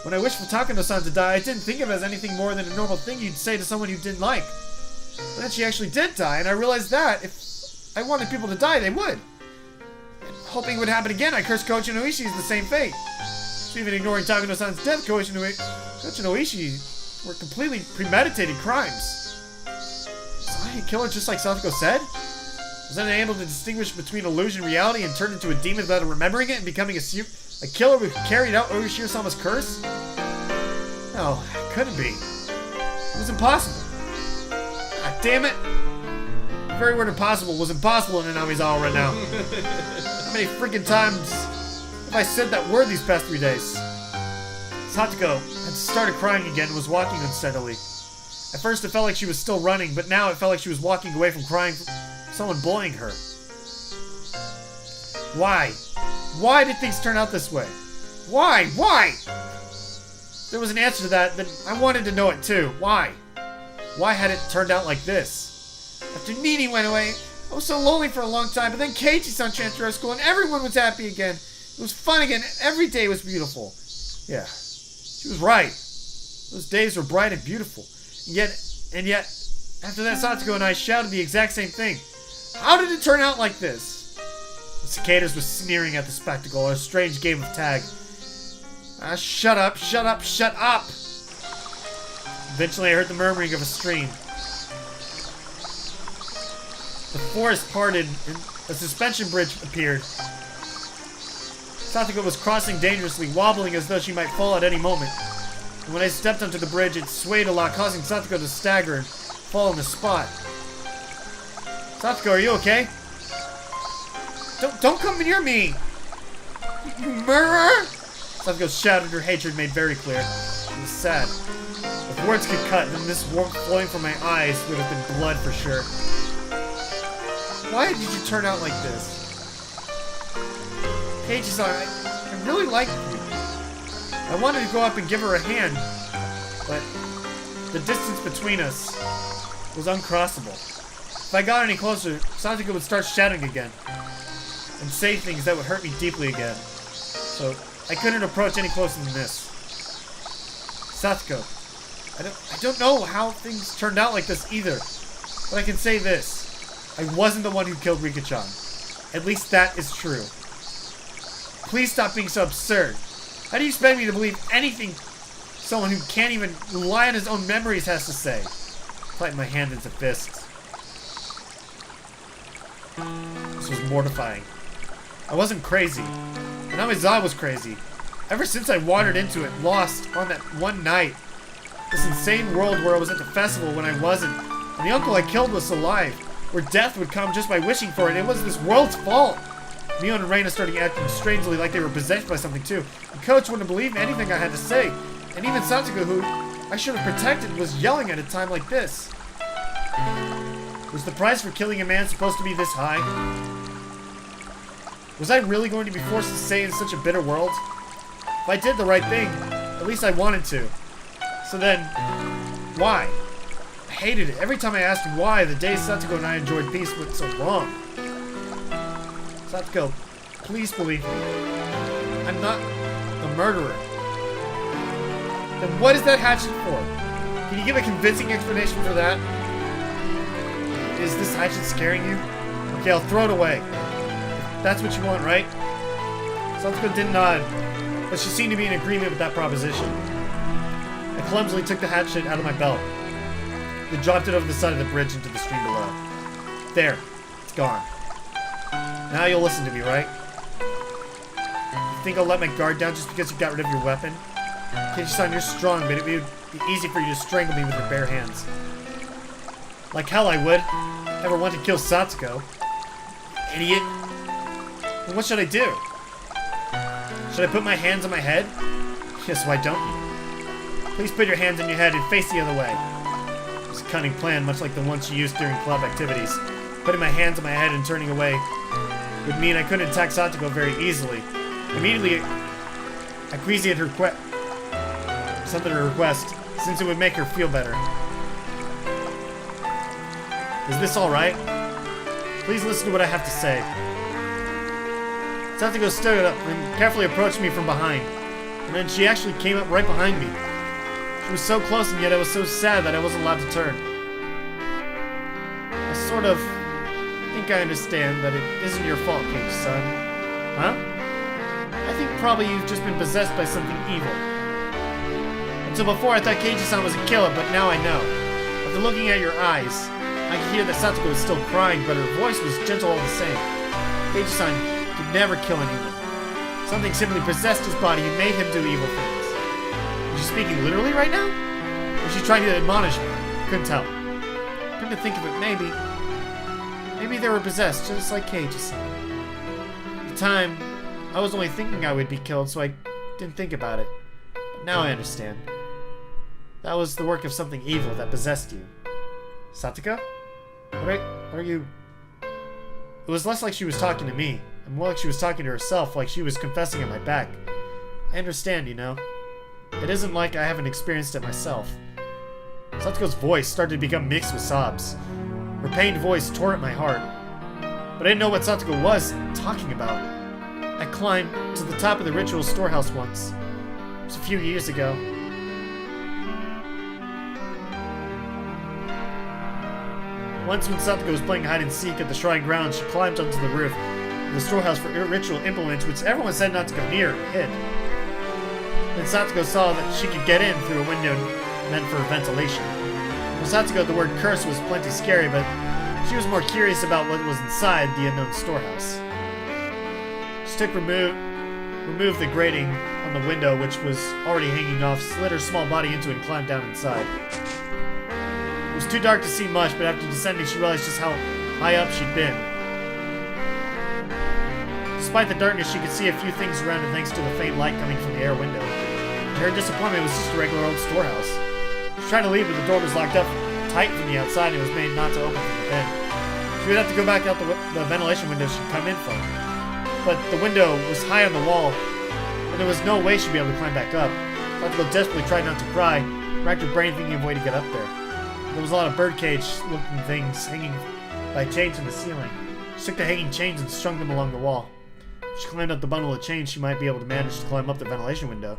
[SPEAKER 1] When I wished for Takano-san to die, I didn't think of it as anything more than a normal thing you'd say to someone you didn't like. But then she actually did die, and I realized that if I wanted people to die, they would. And hoping it would happen again, I cursed Koichi and Oishi as the same fate. So even ignoring Takano-san's death, Koichi and Oishi were completely premeditated crimes. Was I a killer just like Satsuko said? Was I unable to distinguish between illusion and reality and turned into a demon without remembering it and becoming a killer who carried out Oishiro-sama's curse? No, it couldn't be. It was impossible. God damn it. very word impossible was impossible in Inamizawa right now. How many freaking times have I said that word these past 3 days? Satoko had started crying again and was walking unsteadily. At first it felt like she was still running, but now it felt like she was walking away from crying from someone bullying her. Why? Why did things turn out this way? Why? Why? There was an answer to that, then I wanted to know it too. Why? Why had it turned out like this? After Nini went away, I was so lonely for a long time, but then Keiichi-san transferred to school and everyone was happy again. It was fun again. Every day was beautiful. Yeah, she was right. Those days were bright and beautiful. And yet, after that, Satoko and I shouted the exact same thing. How did it turn out like this? The cicadas were sneering at the spectacle, a strange game of tag. Shut up, shut up, shut up! Eventually I heard the murmuring of a stream. The forest parted and a suspension bridge appeared. Satoko was crossing dangerously, wobbling as though she might fall at any moment. And when I stepped onto the bridge, it swayed a lot, causing Satoko to stagger and fall on the spot. Satoko, are you okay? Don't come near me! You murderer! Satoko shouted, her hatred made very clear. It was sad. If words could cut, then this warmth flowing from my eyes would have been blood for sure. Why did you turn out like this? Keiichi-san, I really liked you. I wanted to go up and give her a hand, but the distance between us was uncrossable. If I got any closer, Satoko would start shouting again, and say things that would hurt me deeply again. So I couldn't approach any closer than this. Satoko, I don't know how things turned out like this either, but I can say this. I wasn't the one who killed Rika-chan. At least that is true. Please stop being so absurd. How do you expect me to believe anything someone who can't even rely on his own memories has to say? I tightened my hand into fists. This was mortifying. I wasn't crazy. Inamizawa was crazy. Ever since I wandered into it, lost on that one night. This insane world where I was at the festival when I wasn't, and the uncle I killed was alive, where death would come just by wishing for it. It was this world's fault. Mio and Reina started acting strangely like they were possessed by something too. The coach wouldn't believe anything I had to say. And even Satoko, who I should have protected, was yelling at a time like this. Was the price for killing a man supposed to be this high? Was I really going to be forced to stay in such a bitter world? If I did the right thing, at least I wanted to. So then, why? I hated it. Every time I asked why, the days Satoko and I enjoyed peace went so wrong. Satoko, please believe me. I'm not the murderer. Then what is that hatchet for? Can you give a convincing explanation for that? Is this hatchet scaring you? Okay, I'll throw it away. If that's what you want, right? Satoko didn't nod, but she seemed to be in agreement with that proposition. I clumsily took the hatchet out of my belt. Then dropped it over the side of the bridge into the stream below. There. It's gone. Now you'll listen to me, right? You think I'll let my guard down just because you got rid of your weapon? Keiichi-san, you're strong, but it would be easy for you to strangle me with your bare hands. Like hell I would. Never want to kill Satoko. Idiot. Then what should I do? Should I put my hands on my head? Yes, why don't you? Please put your hands on your head and face the other way. It was a cunning plan, much like the one she used during club activities. Putting my hands on my head and turning away would mean I couldn't attack Satoko very easily. Immediately, I acquiesced her something to her request, since it would make her feel better. Is this alright? Please listen to what I have to say. Satoko stood up and carefully approached me from behind, and then she actually came up right behind me. She was so close, and yet I was so sad that I wasn't allowed to turn. I sort of think I understand that it isn't your fault, Keiichi-san. Huh? I think probably you've just been possessed by something evil. Until before I thought Keiichi-san was a killer, but now I know. After looking at your eyes, I could hear that Satoko was still crying, but her voice was gentle all the same. Keiichi-san could never kill anyone. Something simply possessed his body and made him do evil things. Was she speaking literally right now? Or was she trying to admonish me? Couldn't tell. Come to think of it, maybe. Maybe they were possessed, just like Keiji-san. At the time, I was only thinking I would be killed, so I didn't think about it. But now I understand. That was the work of something evil that possessed you. Satoko? What are you... It was less like she was talking to me, and more like she was talking to herself, like she was confessing at my back. I understand, you know. It isn't like I haven't experienced it myself. Satoko's voice started to become mixed with sobs. Her pained voice tore at my heart. But I didn't know what Satoko was talking about. I climbed to the top of the ritual storehouse once. It was a few years ago. Once when Satoko was playing hide and seek at the shrine grounds, she climbed onto the roof of the storehouse for ritual implements, which everyone said not to go near or hid. Then Satoko saw that she could get in through a window meant for ventilation. For Satoko, the word curse was plenty scary, but she was more curious about what was inside the unknown storehouse. She removed the grating on the window, which was already hanging off, slid her small body into it, and climbed down inside. It was too dark to see much, but after descending, she realized just how high up she'd been. Despite the darkness, she could see a few things around her thanks to the faint light coming from the air window. To her disappointment, it was just a regular old storehouse. She tried to leave, but the door was locked up tight from the outside and it was made not to open from within. She would have to go back out the ventilation window she'd come in from. But the window was high on the wall, and there was no way she'd be able to climb back up. Satoko desperately tried not to cry, racked her brain thinking of a way to get up there. There was a lot of birdcage-looking things hanging by chains from the ceiling. She took the hanging chains and strung them along the wall. If she climbed up the bundle of chains, she might be able to manage to climb up the ventilation window.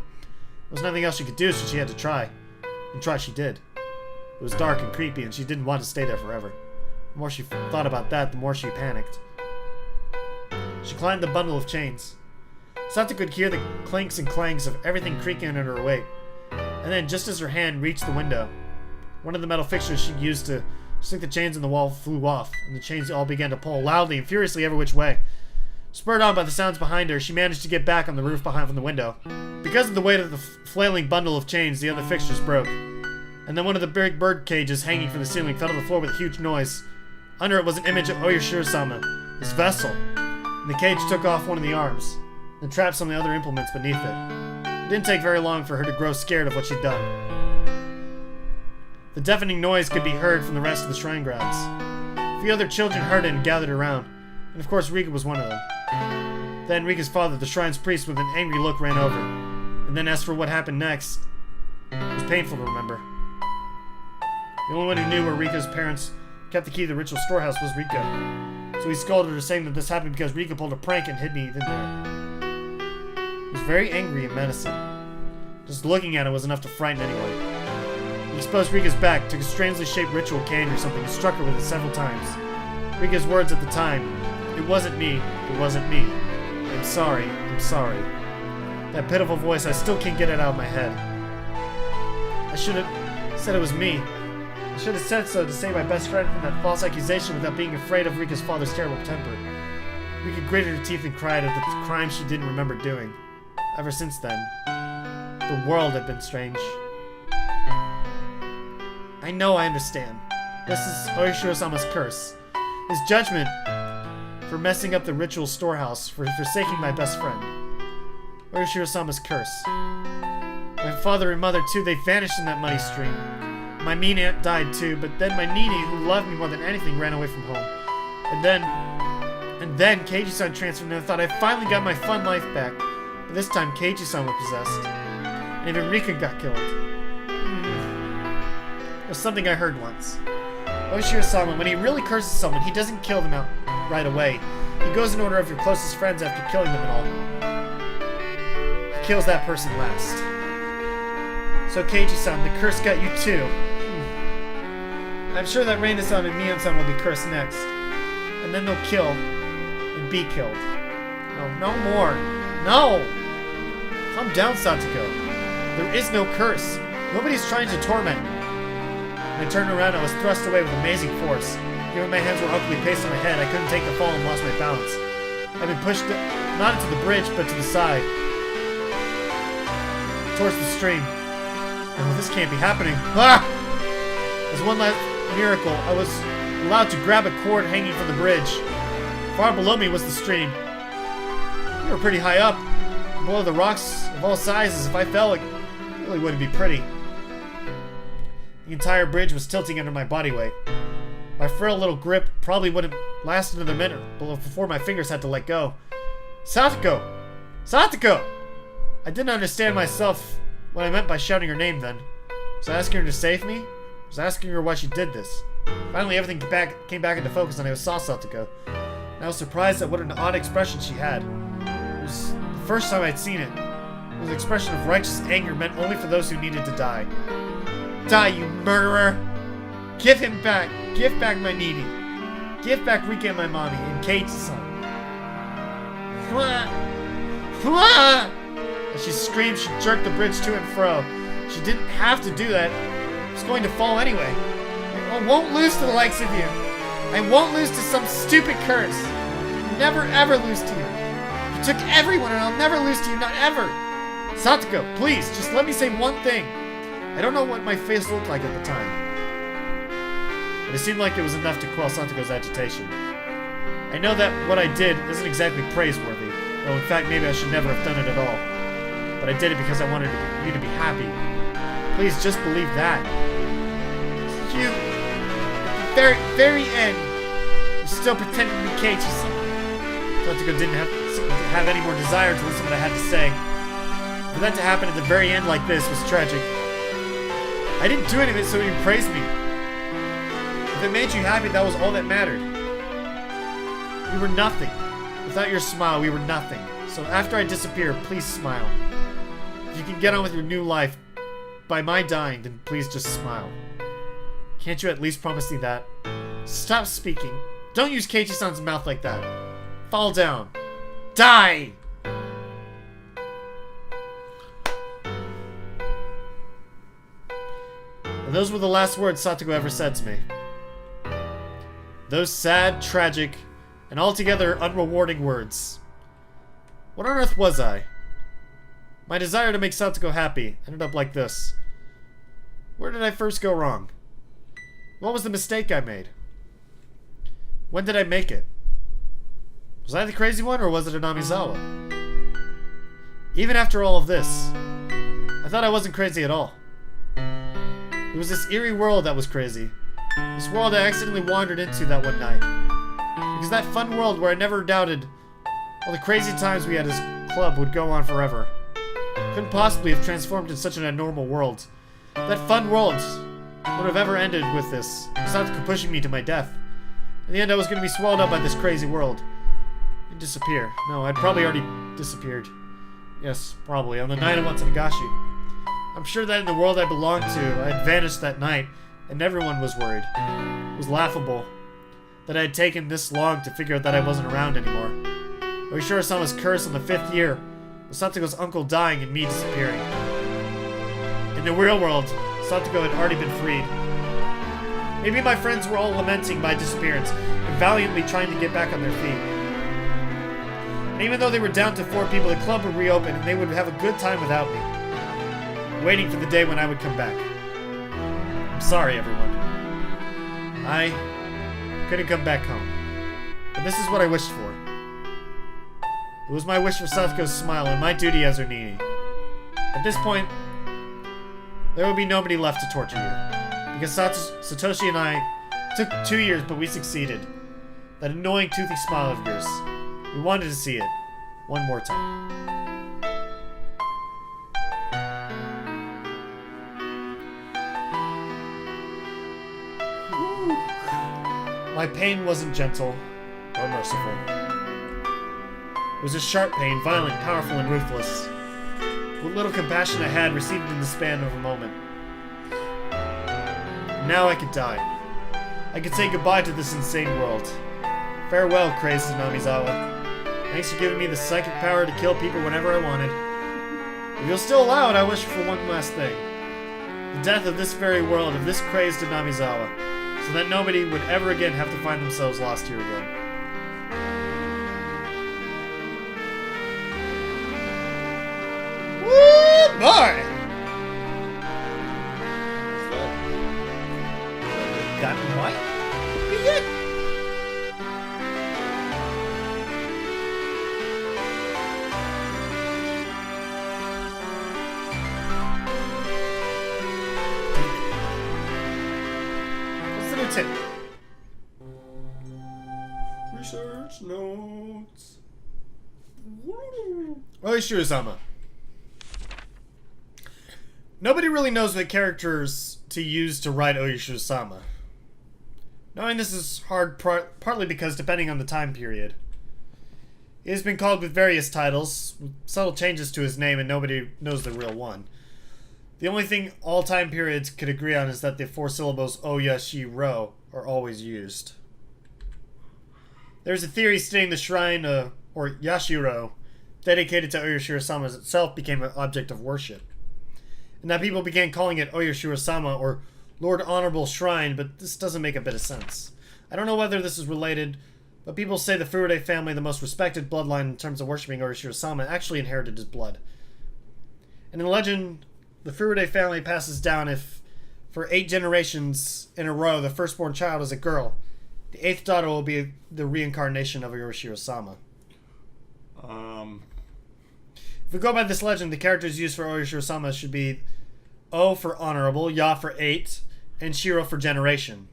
[SPEAKER 1] There was nothing else she could do, so she had to try. And try she did. It was dark and creepy, and she didn't want to stay there forever. The more she thought about that, the more she panicked. She climbed the bundle of chains. Satoko could hear the clinks and clangs of everything creaking under her weight. And then, just as her hand reached the window, one of the metal fixtures she used to stick the chains in the wall flew off, and the chains all began to pull loudly and furiously every which way. Spurred on by the sounds behind her, she managed to get back on the roof behind from the window. Because of the weight of the flailing bundle of chains, the other fixtures broke. And then one of the big bird cages hanging from the ceiling fell to the floor with a huge noise. Under it was an image of Oyashiro-sama, his vessel, and the cage took off one of the arms, and trapped some of the other implements beneath it. It didn't take very long for her to grow scared of what she'd done. The deafening noise could be heard from the rest of the shrine grounds. A few other children heard it and gathered around, and of course Rika was one of them. Then Rika's father, the shrine's priest, with an angry look ran over, and then as for what happened next, it was painful to remember. The only one who knew where Rika's parents kept the key to the ritual storehouse was Rika. So he scolded her, saying that this happened because Rika pulled a prank and hid me in there. He was very angry and menacing. Just looking at it was enough to frighten anyone. He exposed Rika's back, took a strangely shaped ritual cane or something, and struck her with it several times. Rika's words at the time, "It wasn't me, it wasn't me. I'm sorry, I'm sorry." That pitiful voice, I still can't get it out of my head. I should have said it was me. I should have said so to save my best friend from that false accusation without being afraid of Rika's father's terrible temper. Rika gritted her teeth and cried at the crime she didn't remember doing. Ever since then, the world had been strange. I know I understand. This is Oyashiro-sama's curse. His judgment for messing up the ritual storehouse, for forsaking my best friend. Oyashiro-sama's curse. My father and mother, too, they vanished in that money stream. My mean aunt died, too, but then my Nini, who loved me more than anything, ran away from home. And then Keiji-san transferred, and I thought I finally got my fun life back. But this time, Keiji-san was possessed. And even Rika got killed. It was something I heard once. Oyashiro-sama, when he really curses someone, he doesn't kill them out right away. He goes in order of your closest friends after killing them and all. He kills that person last. So Keiji-san, the curse got you too. I'm sure that Reina-san and Mion-san will be cursed next. And then they'll kill and be killed. No more. No! Calm down, Satoko. There is no curse. Nobody's trying to torment me. When I turned around, I was thrust away with amazing force. Given my hands were awkwardly placed on my head, I couldn't take the fall and lost my balance. I'd been pushed not into the bridge, but to the side. Towards the stream. Oh, this can't be happening. Ah! As one last miracle, I was allowed to grab a cord hanging from the bridge. Far below me was the stream. We were pretty high up, below the rocks of all sizes. If I fell, it really wouldn't be pretty. The entire bridge was tilting under my body weight. My frail little grip probably wouldn't last another minute before my fingers had to let go. Satoko! Satoko! I didn't understand myself what I meant by shouting her name then. Was I asking her to save me? Was I asking her why she did this? Finally, everything came back into focus and I saw Satoko. And I was surprised at what an odd expression she had. It was the first time I'd seen it. It was an expression of righteous anger meant only for those who needed to die. Die, you murderer! Give him back! Give back my Nini! Give back Rika and my mommy, and Kate-san! As she screamed, she jerked the bridge to and fro. She didn't have to do that. It was going to fall anyway. I won't lose to the likes of you. I won't lose to some stupid curse. I'll never ever lose to you. You took everyone and I'll never lose to you, not ever. Satoko, please, just let me say one thing. I don't know what my face looked like at the time. But it seemed like it was enough to quell Satoko's agitation. I know that what I did isn't exactly praiseworthy, though in fact maybe I should never have done it at all. But I did it because I wanted you to be happy. Please just believe that. You, at the very end, you still pretended to be Keiichi-san. Satoko didn't have any more desire to listen to what I had to say. For that to happen at the very end like this was tragic. I didn't do anything so you praised me. If it made you happy, that was all that mattered. We were nothing. Without your smile, we were nothing. So after I disappear, please smile. If you can get on with your new life by my dying, then please just smile. Can't you at least promise me that? Stop speaking. Don't use Keiichi-san's mouth like that. Fall down. Die! And those were the last words Satoko ever said to me. Those sad, tragic, and altogether unrewarding words. What on earth was I? My desire to make Satoko happy ended up like this. Where did I first go wrong? What was the mistake I made? When did I make it? Was I the crazy one, or was it Anamizawa? Even after all of this, I thought I wasn't crazy at all. It was this eerie world that was crazy. This world I accidentally wandered into that one night. Because that fun world where I never doubted all the crazy times we had as club would go on forever. Couldn't possibly have transformed in such an abnormal world. That fun world would have ever ended with this. Satoko pushing me to my death. In the end, I was going to be swallowed up by this crazy world. And disappear. No, I'd probably already disappeared. Yes, probably. On the night I went to Higurashi. I'm sure that in the world I belonged to, I had vanished that night, and everyone was worried. It was laughable that I had taken this long to figure out that I wasn't around anymore. Oishiro-sama's curse on the 5th year was Satoko's uncle dying and me disappearing. In the real world, Satoko had already been freed. Maybe my friends were all lamenting my disappearance and valiantly trying to get back on their feet. And even though they were down to 4 people, the club would reopen and they would have a good time without me, waiting for the day when I would come back. I'm sorry, everyone. I couldn't come back home. But this is what I wished for. It was my wish for Satoko's smile and my duty as her Nini. At this point, there would be nobody left to torture you. Because Satoshi and I took 2 years, but we succeeded. That annoying toothy smile of yours. We wanted to see it. One more time. My pain wasn't gentle or merciful. It was a sharp pain, violent, powerful, and ruthless. What little compassion I had receded in the span of a moment. Now I could die. I could say goodbye to this insane world. Farewell, crazed Anamizawa. Thanks for giving me the psychic power to kill people whenever I wanted. If you'll still allow it, I wish for one last thing. The death of this very world, of this crazed Anamizawa, so that nobody would ever again have to find themselves lost here again. Woo, boy! Got white? That's it.
[SPEAKER 2] Research notes.
[SPEAKER 1] Oishiro-sama. Nobody really knows what characters to use to write Oishiro-sama. Knowing this is hard partly because depending on the time period. He has been called with various titles, with subtle changes to his name, and nobody knows the real one. The only thing all time periods could agree on is that the 4 syllables Oya-shi-ro are always used. There's a theory stating the shrine, or Yashiro, dedicated to Oishiro-sama itself became an object of worship. And that people began calling it Oishiro-sama or Lord Honorable Shrine, but this doesn't make a bit of sense. I don't know whether this is related, but people say the Furude family, the most respected bloodline in terms of worshipping Oishiro-sama, actually inherited his blood. And in the legend, the Furude family passes down if, for 8 generations in a row, the firstborn child is a girl. The 8th daughter will be the reincarnation of Oishiro-sama. If we go by this legend, the characters used for Oishiro-sama should be O for honorable, Ya for 8, and Shiro for generation.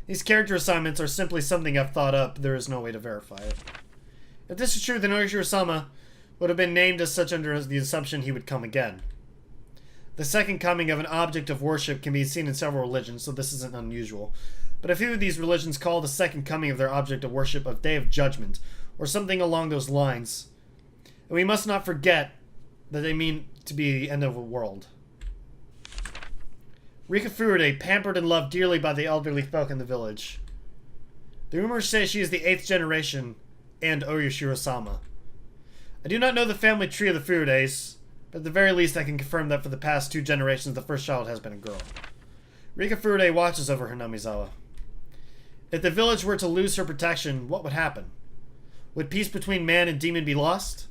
[SPEAKER 1] These character assignments are simply something I've thought up. There is no way to verify it. If this is true, then Oishiro-sama would have been named as such under the assumption he would come again. The second coming of an object of worship can be seen in several religions, so this isn't unusual. But a few of these religions call the second coming of their object of worship a day of judgment, or something along those lines. And we must not forget that they mean to be the end of a world. Rika Furude, pampered and loved dearly by the elderly folk in the village. The rumors say she is the 8th generation and Oishiro-sama. I do not know the family tree of the Furudes, but at the very least I can confirm that for the past 2 generations the first child has been a girl. Rika Furude watches over her Namizawa. If the village were to lose her protection, what would happen? Would peace between man and demon be lost?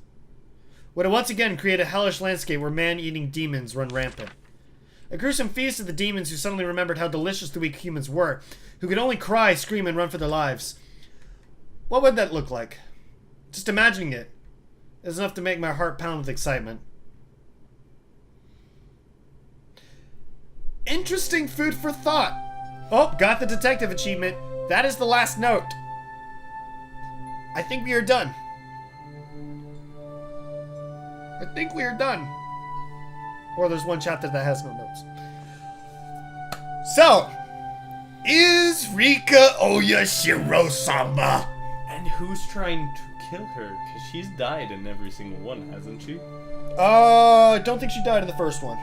[SPEAKER 1] Would it once again create a hellish landscape where man-eating demons run rampant? A gruesome feast of the demons who suddenly remembered how delicious the weak humans were, who could only cry, scream, and run for their lives. What would that look like? Just imagining it is enough to make my heart pound with excitement. Interesting food for thought. Oh, got the detective achievement. That is the last note. I think we are done. I think we are done. Or there's one chapter that has no notes. So, is Rika Oishiro-sama?
[SPEAKER 2] And who's trying to kill her? Because she's died in every single one, hasn't she?
[SPEAKER 1] I don't think she died in the first one.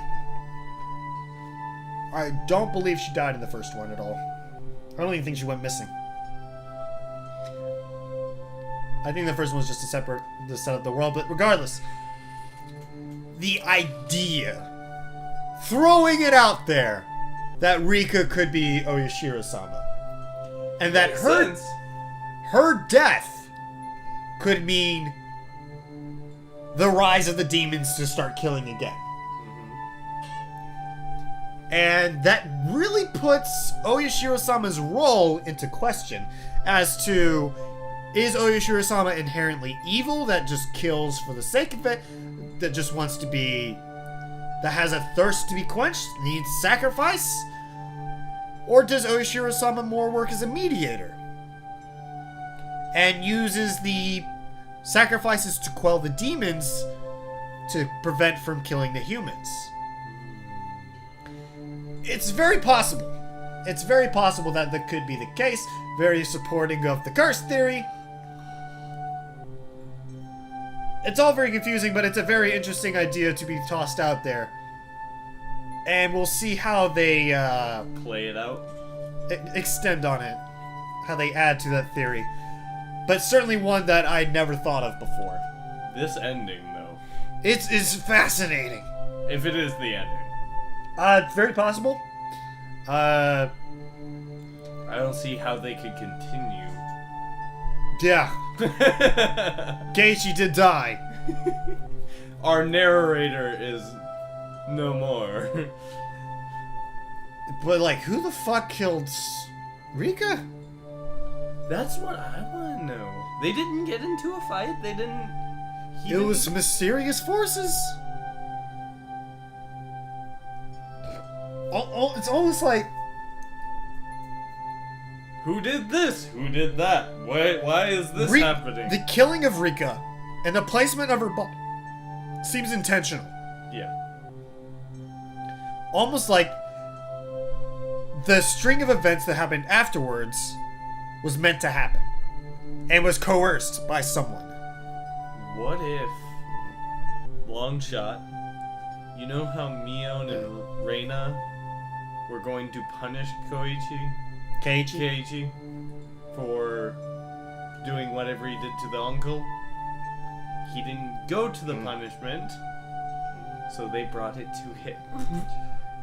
[SPEAKER 1] I don't believe she died in the first one at all. I don't even think she went missing. I think the first one was just to set up the world, but regardless. The idea, throwing it out there, that Rika could be Oishiro-sama. And that her death could mean the rise of the demons to start killing again. And that really puts Oishiro-sama's role into question as to, is Oishiro-sama inherently evil that just kills for the sake of it, that just wants to be, that has a thirst to be quenched, needs sacrifice? Or does Oishiro-sama more work as a mediator and uses the sacrifices to quell the demons to prevent from killing the humans? It's very possible. It's very possible that that could be the case. Very supporting of the curse theory. It's all very confusing, but it's a very interesting idea to be tossed out there. And we'll see how they
[SPEAKER 2] play it out.
[SPEAKER 1] Extend on it. How they add to that theory. But certainly one that I'd never thought of before.
[SPEAKER 2] This ending, though.
[SPEAKER 1] It's fascinating.
[SPEAKER 2] If it is the ending.
[SPEAKER 1] It's very possible.
[SPEAKER 2] I don't see how they could continue.
[SPEAKER 1] Yeah. Geishi did die.
[SPEAKER 2] Our narrator is no more.
[SPEAKER 1] But, like, who the fuck killed Rika?
[SPEAKER 2] That's what I want to know. They didn't get into a fight. They didn't...
[SPEAKER 1] It was mysterious forces. It's almost like...
[SPEAKER 2] Who did this? Who did that? Why is this happening?
[SPEAKER 1] The killing of Rika and the placement of her body seems intentional.
[SPEAKER 2] Yeah.
[SPEAKER 1] Almost like the string of events that happened afterwards was meant to happen and was coerced by someone.
[SPEAKER 2] What if, long shot, you know how Mion and Reina were going to punish Keiichi for doing whatever he did to the uncle? He didn't go to the punishment, so they brought it to him.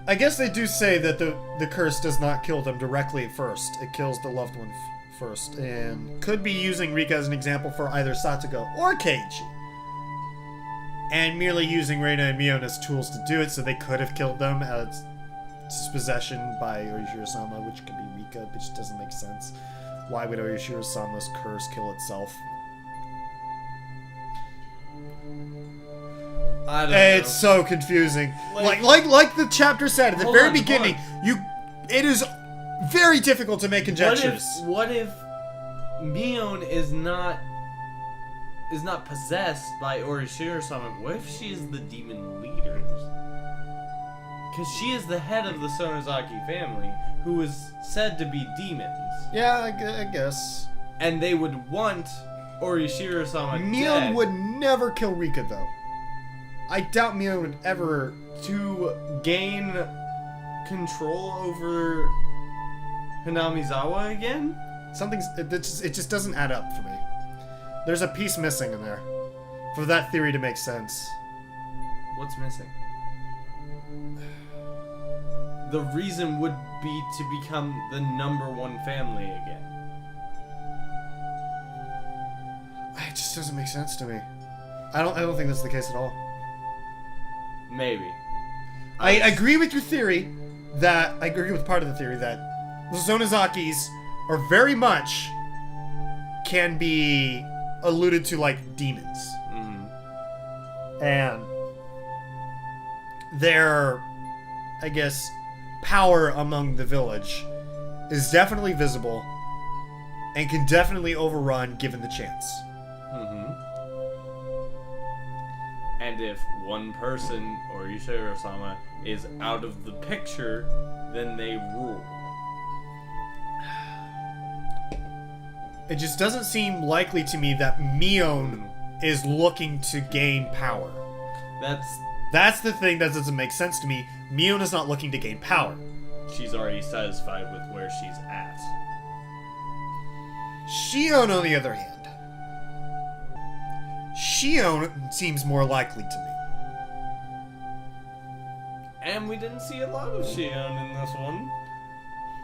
[SPEAKER 1] I guess they do say that the curse does not kill them directly first. It kills the loved one first, and could be using Rika as an example for either Satsuko or Keiichi. And merely using Reina and Mion as tools to do it, so they could have killed them as dispossession by Orishiro-sama, which could be Rika, which doesn't make sense. Why would Orishiro-sama's curse kill itself?
[SPEAKER 2] I don't know.
[SPEAKER 1] It's so confusing. Like the chapter said at the very beginning, it is very difficult to make conjectures.
[SPEAKER 2] What if Mion is not possessed by Orishiro-sama? What if she is the demon leader? Because she is the head of the Sonozaki family, who is said to be demons.
[SPEAKER 1] Yeah, I guess.
[SPEAKER 2] And they would want Orishiro-sama
[SPEAKER 1] Mion
[SPEAKER 2] dead.
[SPEAKER 1] would never kill Rika, though. I doubt Mion would ever...
[SPEAKER 2] To gain control over Hinamizawa again?
[SPEAKER 1] It just doesn't add up for me. There's a piece missing in there for that theory to make sense.
[SPEAKER 2] What's missing? The reason would be to become the #1 family again.
[SPEAKER 1] It just doesn't make sense to me. I don't think that's the case at all.
[SPEAKER 2] Maybe.
[SPEAKER 1] I agree with your theory that... I agree with part of the theory that the Sonozakis are very much can be alluded to like demons.
[SPEAKER 2] Mm-hmm.
[SPEAKER 1] And their, I guess, power among the village is definitely visible and can definitely overrun given the chance.
[SPEAKER 2] Mm-hmm. And if one person, or Orishiro-sama, is out of the picture, then they rule.
[SPEAKER 1] It just doesn't seem likely to me that Mion is looking to gain power. That's the thing that doesn't make sense to me. Mion is not looking to gain power.
[SPEAKER 2] She's already satisfied with where she's at.
[SPEAKER 1] Shion, on the other hand, Shion seems more likely to me.
[SPEAKER 2] And we didn't see a lot of Shion in this one.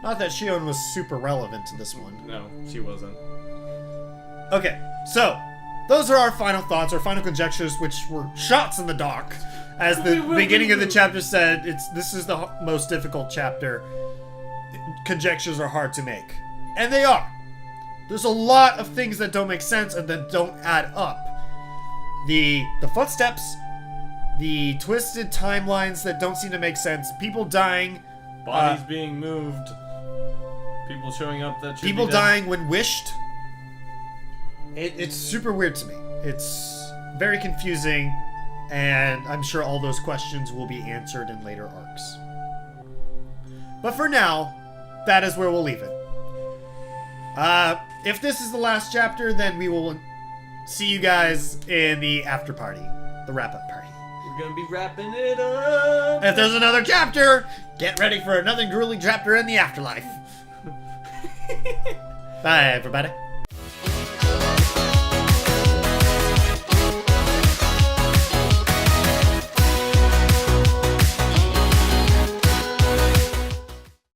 [SPEAKER 1] Not that Shion was super relevant to this one.
[SPEAKER 2] No, she wasn't.
[SPEAKER 1] Okay, so those are our final thoughts, our final conjectures, which were shots in the dark. As the beginning of the chapter said, this is the most difficult chapter. Conjectures are hard to make. And they are. There's a lot of things that don't make sense and that don't add up. The footsteps, the twisted timelines that don't seem to make sense, people dying,
[SPEAKER 2] Bodies being moved, people showing up that should
[SPEAKER 1] people
[SPEAKER 2] be dead.
[SPEAKER 1] dying when wished. It's super weird to me. It's very confusing, and I'm sure all those questions will be answered in later arcs. But for now, that is where we'll leave it. If this is the last chapter, then we will see you guys in the after party, the wrap-up party.
[SPEAKER 2] We're gonna be wrapping it up.
[SPEAKER 1] If there's another chapter, get ready for another grueling chapter in the afterlife. Bye, everybody.